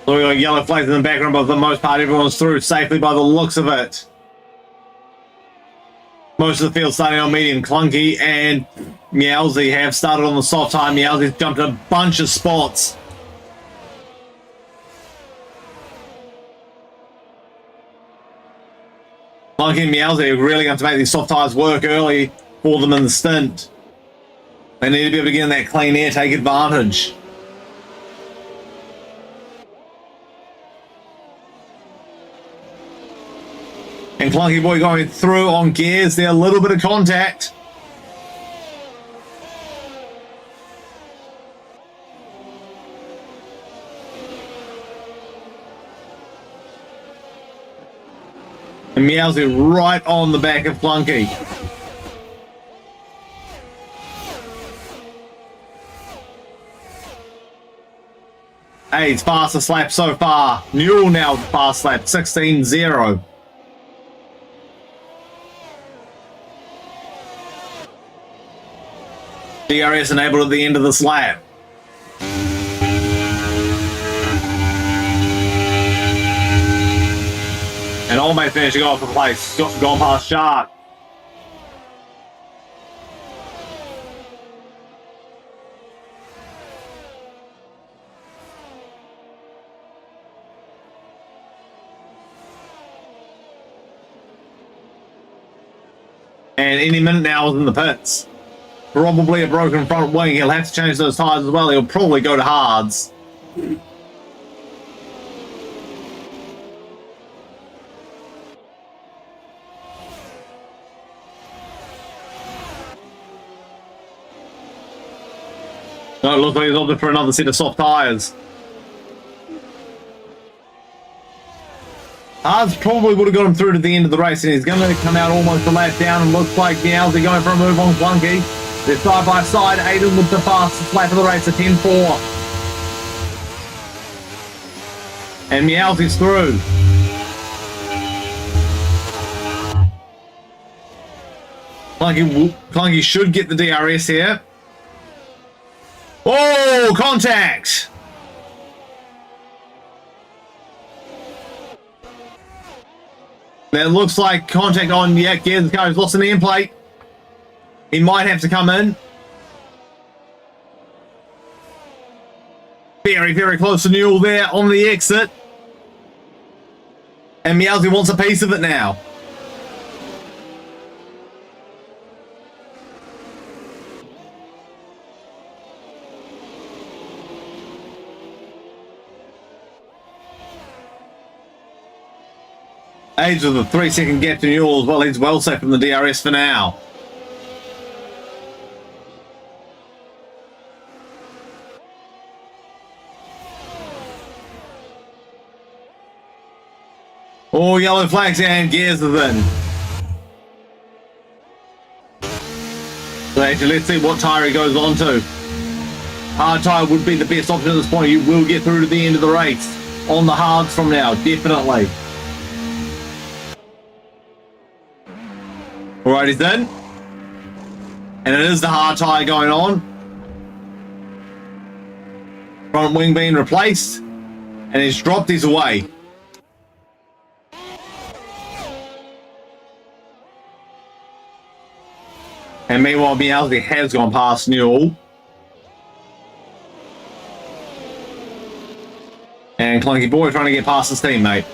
So we got yellow flags in the background, but for the most part, everyone's through safely by the looks of it. Most of the field starting on medium. Clunky and Meowsy have started on the soft tire. Meowsy's jumped a bunch of spots. Clunky and Meowsy are really going to make these soft tires work early for them in the stint. They need to be able to get in that clean air, take advantage. And Clunky Boy going through on Gears there, a little bit of contact. And Meowsy right on the back of Clunky. Aids fastest lap so far. Newell now fast lap, 16-0. DRS enabled at the end of this lap. And Old Mate finishing off the place, gone past Shark. And any minute now is in the pits. Probably a broken front wing. He'll have to change those tyres as well. He'll probably go to hards. No, it looks like he's opted for another set of soft tyres. Hards probably would have got him through to the end of the race, and he's going to come out almost a lap down, and looks like Meowsy going for a move on Clunky. They're side by side. Aiden with the fastest lap of the race, a 10.4. And Meowsy's through. Clunky should get the DRS here. Oh, contact! That looks like contact on, yeah, Gears car. He's lost an end plate. He might have to come in. Very, very close to Newell there on the exit. And Meowsy wants a piece of it now. Age with a 3-second gap to Newell as well. He's well safe from the DRS for now. Oh, yellow flags and Gears is in. So actually, let's see what tyre he goes on to. Hard tyre would be the best option at this point. You will get through to the end of the race on the hards from now, definitely. Alright, he's in. And it is the hard tyre going on. Front wing being replaced. And he's dropped his away. And meanwhile, Meowsy has gone past Newell. And Clunky Boy trying to get past his teammate.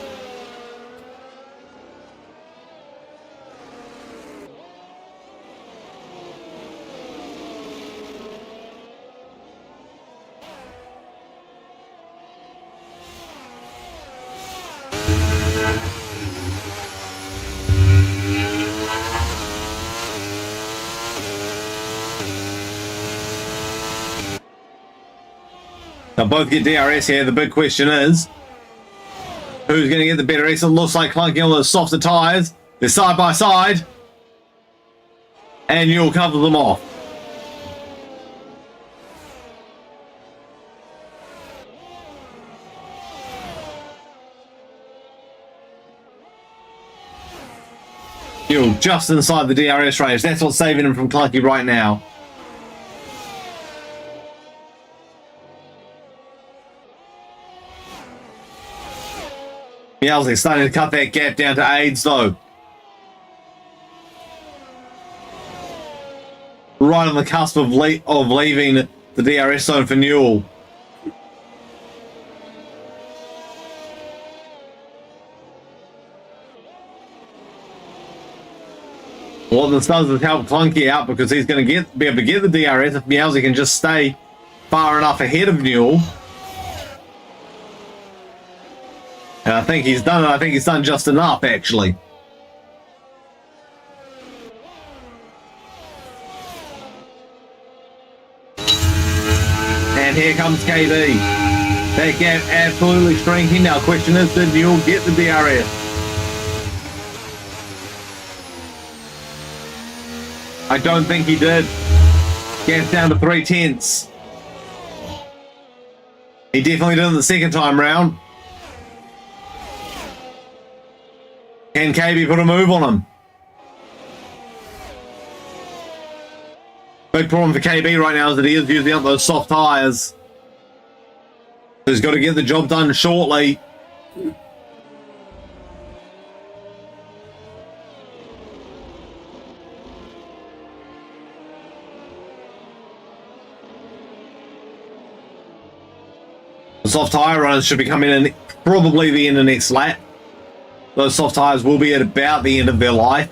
They'll both get DRS here. The big question is, who's going to get the better race? It looks like Clunky on those softer tyres. They're side by side. And Newell covers them off. Newell just inside the DRS range. That's what's saving him from Clunky right now. Meowsy starting to cut that gap down to AIDS though. Right on the cusp of leaving the DRS zone for Newell. What this does is help Clunky out because he's going to be able to get the DRS if Meowsy can just stay far enough ahead of Newell. And I think he's done it. I think he's done just enough, actually. And here comes KB. That gap absolutely shrinking. Now, question is, did Newell get the DRS? I don't think he did. Gap's down to 3/10. He definitely did it the second time round. Can KB put a move on him? Big problem for KB right now is that he is using up those soft tyres. He's got to get the job done shortly. The soft tyre runners should be coming in probably the end of next lap. Those soft tyres will be at about the end of their life.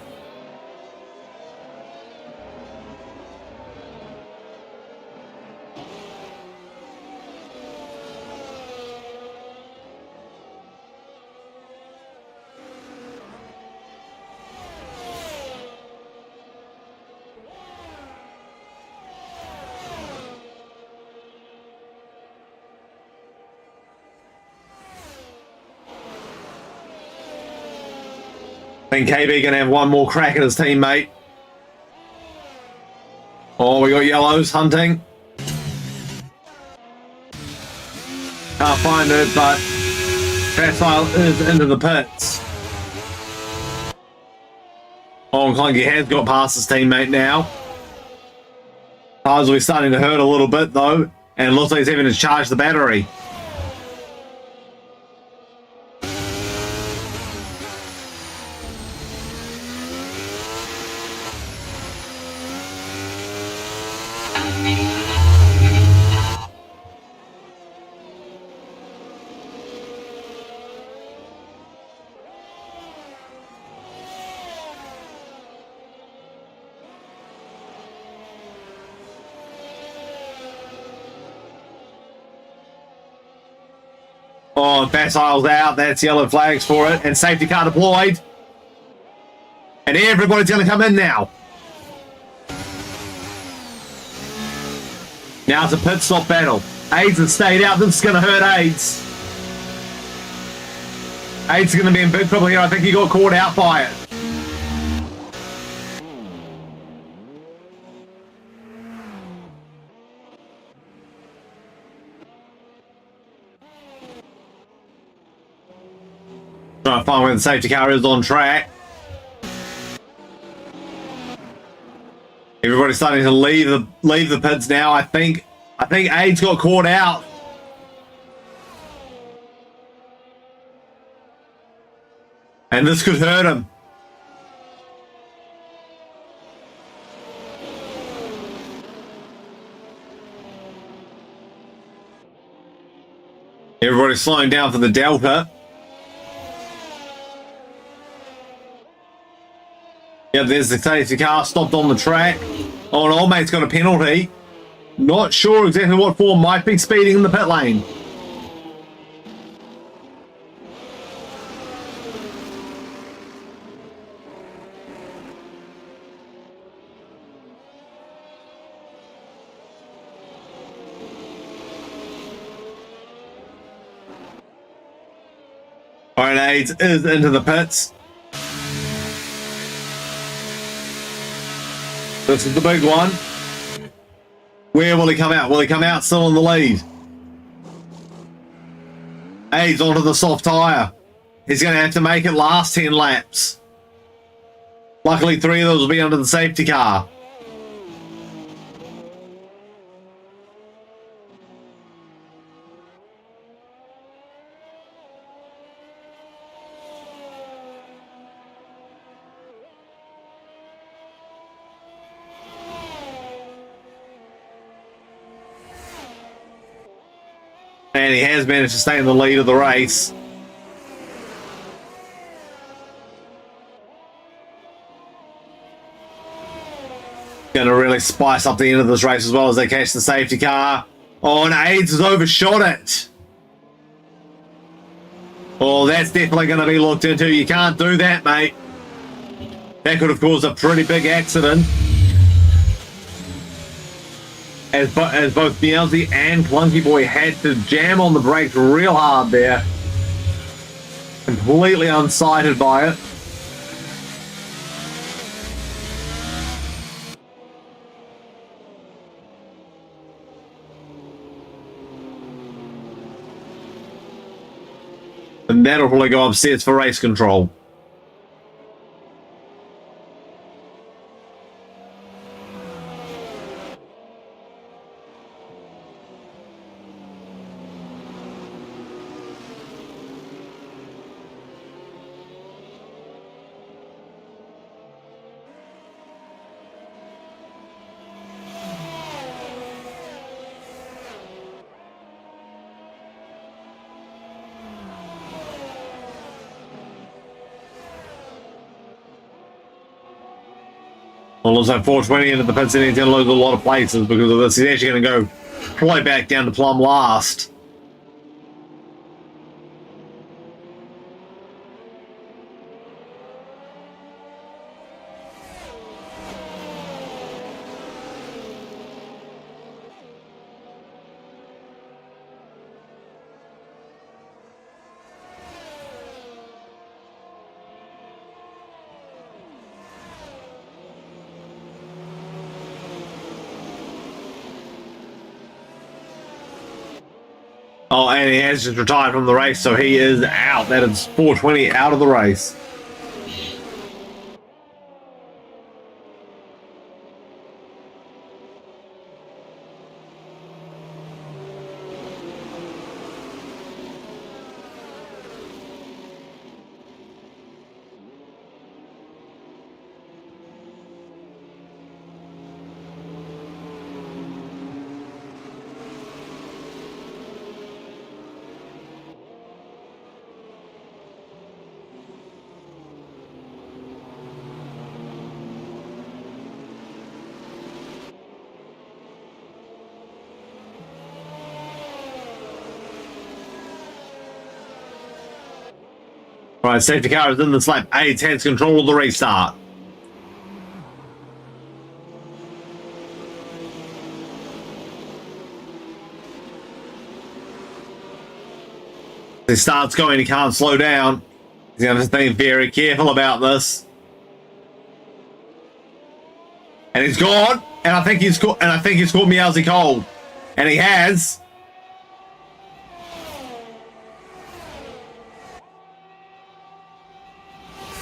think KB going to have one more crack at his teammate. Oh, we got yellows hunting. Can't find it, but Facile is into the pits. Oh, and Clunky has got past his teammate now. Tires will be starting to hurt a little bit, though, and it looks like he's having to charge the battery. Oh, Facile's out. That's yellow flags for it. And safety car deployed. And everybody's going to come in now. Now it's a pit stop battle. AIDS has stayed out. This is going to hurt AIDS. AIDS is going to be in big trouble here. I think he got caught out by it. Trying to find where the safety car is on track. Everybody's starting to leave the pits now. I think AIDS got caught out. And this could hurt him. Everybody's slowing down for the Delta. Yeah, there's the safety car stopped on the track. Oh, and Old Mate's got a penalty. Not sure exactly what form. Might be speeding in the pit lane. All right, AIDS is into the pits. This is the big one. Where will he come out? Will he come out still in the lead? AIDS onto the soft tyre. He's going to have to make it last 10 laps. Luckily, 3 of those will be under the safety car. And he has managed to stay in the lead of the race. Going to really spice up the end of this race as well as they catch the safety car. Oh, and AIDS has overshot it. Oh, that's definitely going to be looked into. You can't do that, mate. That could have caused a pretty big accident. As both BRZ and Clunky Boy had to jam on the brakes real hard there. Completely unsighted by it. And that'll probably go upstairs for race control. Well, looks like 420 into the pits and he's going to lose a lot of places because of this. He's actually going to go fly back down to plumb last. Oh, and he has just retired from the race, so he is out. That is 420 out of the race. Right, safety car is in the slap. Aids has control of the restart. He starts going, he can't slow down. He's going to have to be very careful about this. And he's gone. And I think he's caught. And I think he's caught Meowsy cold. And he has.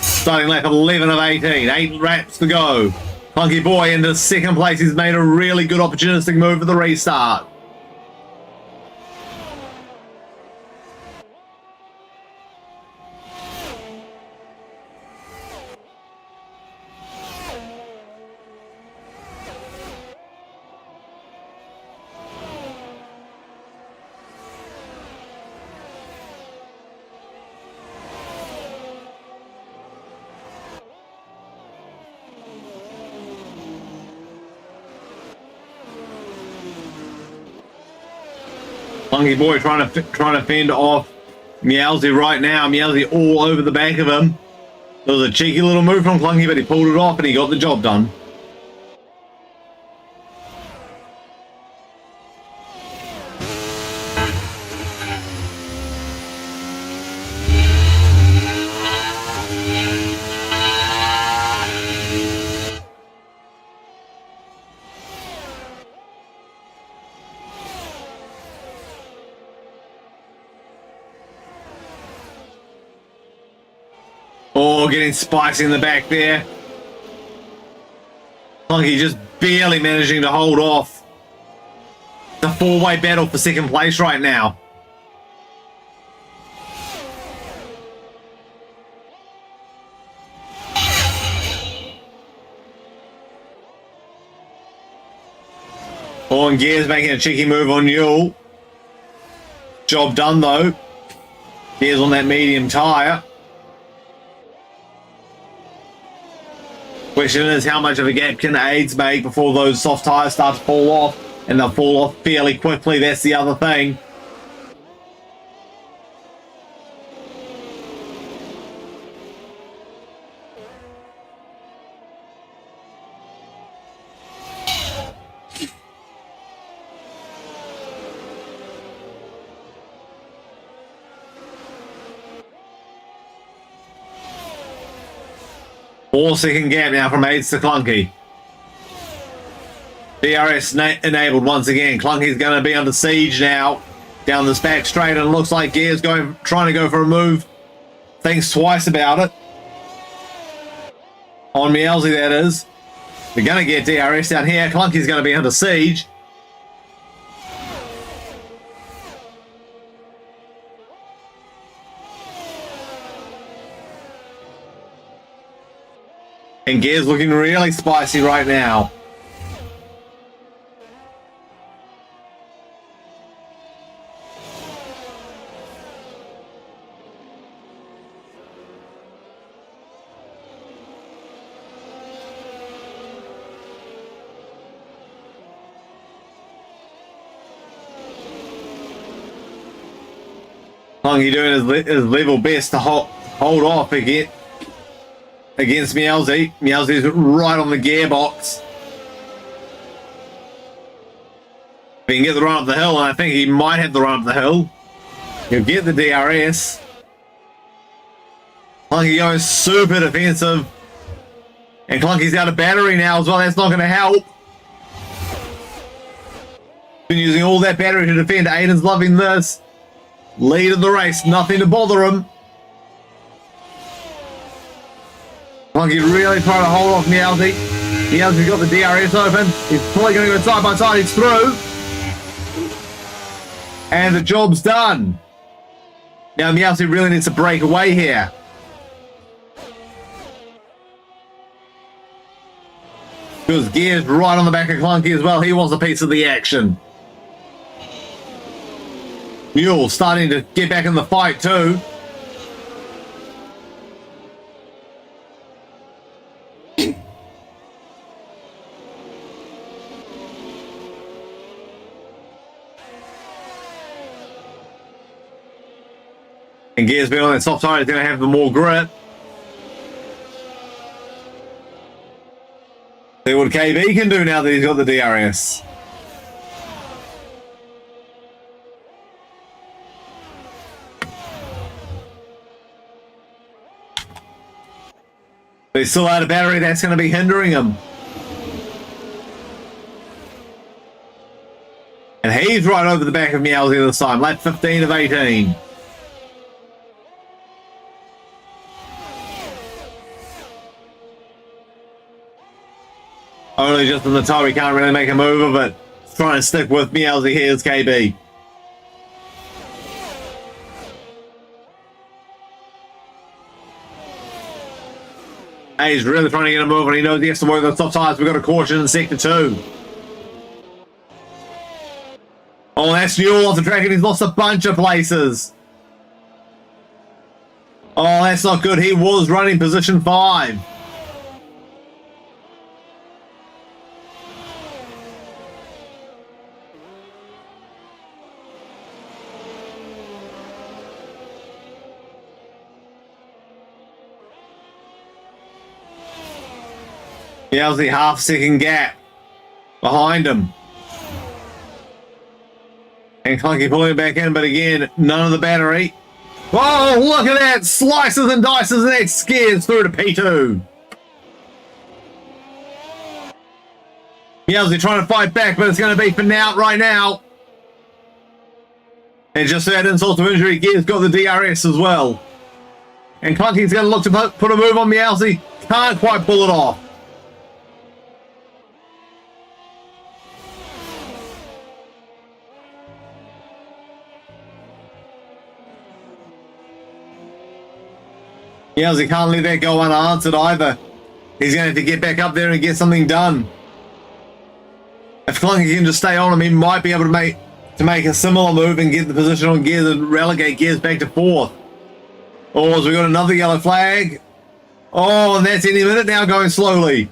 Starting lap 11 of 18. 8 laps to go. Clunky Boy into second place. He's made a really good opportunistic move for the restart. Clunky Boy trying to fend off Meowsy right now. Meowsy all over the back of him. There was a cheeky little move from Clunky, but he pulled it off and he got the job done. Oh, getting spicy in the back there. Clunky just barely managing to hold off. The four-way battle for second place right now. Oh, and Gear's making a cheeky move on Yule. Job done, though. Gear's on that medium tyre. Question is, how much of a gap can Aids make before those soft tyres start to fall off? And they'll fall off fairly quickly. That's the other thing. Four-second gap now from Aids to Clunky. DRS enabled once again. Clunky's going to be under siege now down this back straight, and it looks like Gear's trying to go for a move. Thinks twice about it. On Meowsy, that is. We're going to get DRS down here. Clunky's going to be under siege. And Gear's looking really spicy right now. Clunky doing his level best to hold off against Meowsy. Meowsy's right on the gearbox. He can get the run up the hill, and I think he might have the run up the hill. He'll get the DRS. Clunky goes super defensive. And Clunky's out of battery now as well. That's not going to help. Been using all that battery to defend. Aiden's loving this. Lead of the race, nothing to bother him. Clunky really trying to hold off Meowsy. Meowsy's got the DRS open. He's probably going to go side by side. He's through. And the job's done. Now Meowsy really needs to break away here. Because Gear's right on the back of Clunky as well. He wants a piece of the action. Mule starting to get back in the fight too. And Gear's been on that soft side. He's going to have the more grit. See what KB can do now that he's got the DRS. But he's still out of battery. That's going to be hindering him. And he's right over the back of Meowsy this time. Lap 15 of 18. Only just in the top, he can't really make a move of it. He's trying to stick with Meowsy. Here's KB. He's really trying to get a move, and he knows he has to work the top tires. We've got a caution in sector 2. Oh, that's Newell off the track, and he's lost a bunch of places. Oh, that's not good. He was running position 5. Meowsy half-second gap behind him. And Clunky pulling it back in, but again, none of the battery. Oh, look at that! Slices and dices, and that scares through to P2. Meowsy trying to fight back, but it's going to be for now, right now. And just to add insult to injury, Gear's got the DRS as well. And Clunky's going to look to put a move on Meowsy. Can't quite pull it off. Meowsy can't let that go unanswered either. He's going to have to get back up there and get something done. If Clunky can just stay on him, he might be able to make a similar move and get the position on Gears and relegate Gears back to 4th. Oh, so we got another yellow flag. Oh, and that's any minute now, going slowly.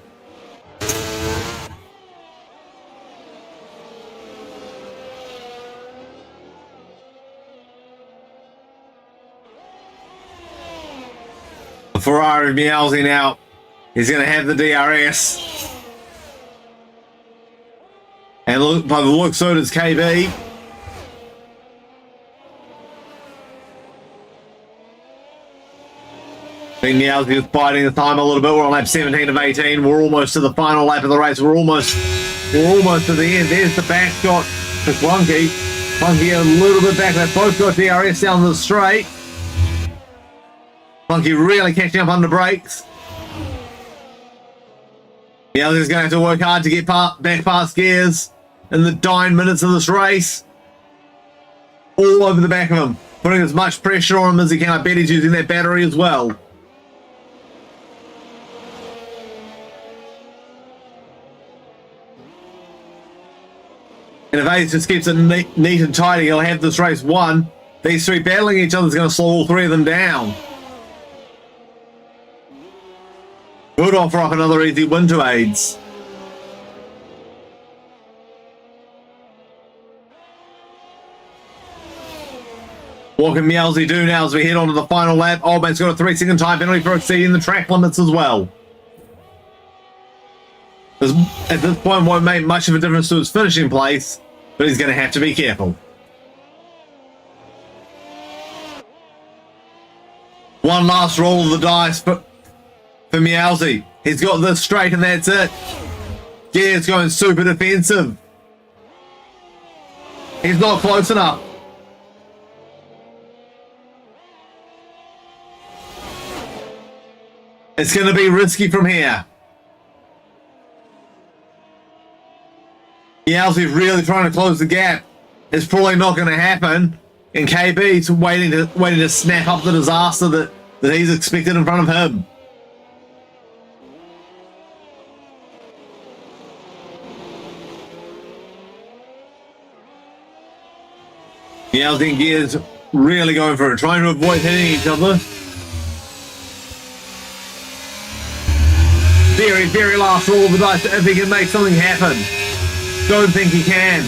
Ferrari Meowsy now. He's going to have the DRS. And look, by the look, so does KB. I think Meowsy is biding the time a little bit. We're on lap 17 of 18. We're almost to the final lap of the race. We're almost to the end. There's the back shot for Clunky. Clunky a little bit back. They've both got DRS down the straight. Clunky really catching up under brakes. Meowsy's going to have to work hard to get back past Gears in the dying minutes of this race. All over the back of him, putting as much pressure on him as he can. I bet he's using that battery as well. And if Ace just keeps it neat and tidy, he'll have this race won. These three battling each other is going to slow all three of them down. Could offer up another easy win to AIDS. What can Meowsy do now as we head on to the final lap? Old Man's got a 3-second time penalty for exceeding the track limits as well. At this point, won't make much of a difference to his finishing place, but he's going to have to be careful. One last roll of the dice for Meowsy. He's got this straight and that's it. Gear's going super defensive. He's not close enough. It's going to be risky from here. Yalzi's really trying to close the gap. It's probably not going to happen. And KB's waiting to snap up the disaster that he's expected in front of him. Yalzi and Gears really going for it, trying to avoid hitting each other. Very, very last roll of the dice if he can make something happen. Don't think he can.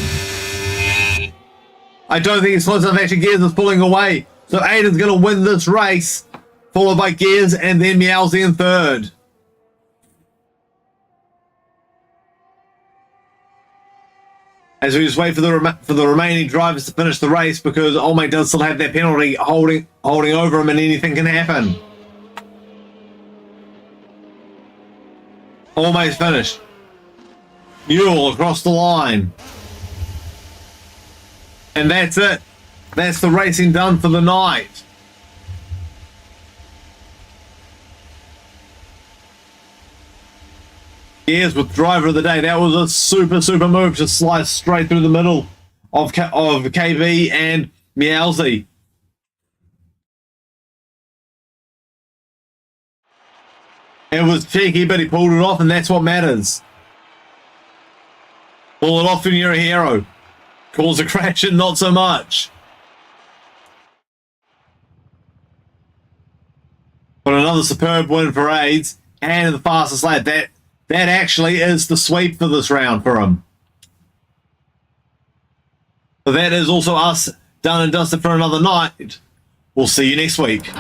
I don't think he's close enough. Actually, Gears is pulling away. So Aiden's going to win this race, followed by Gears and then Meowsy in third. As we just wait for the remaining drivers to finish the race, because Old Mate does still have that penalty holding over him, and anything can happen. Old Mate's finished. Mule across the line. And that's it. That's the racing done for the night. Gears with driver of the day. That was a super move to slice straight through the middle of KB and Meowsy. It was cheeky, but he pulled it off, and that's what matters. Pull it off and you're a hero. Cause a crash and not so much. But another superb win for AIDS, and the fastest lap. That actually is the sweep for this round for him. So that is also us done and dusted for another night. We'll see you next week.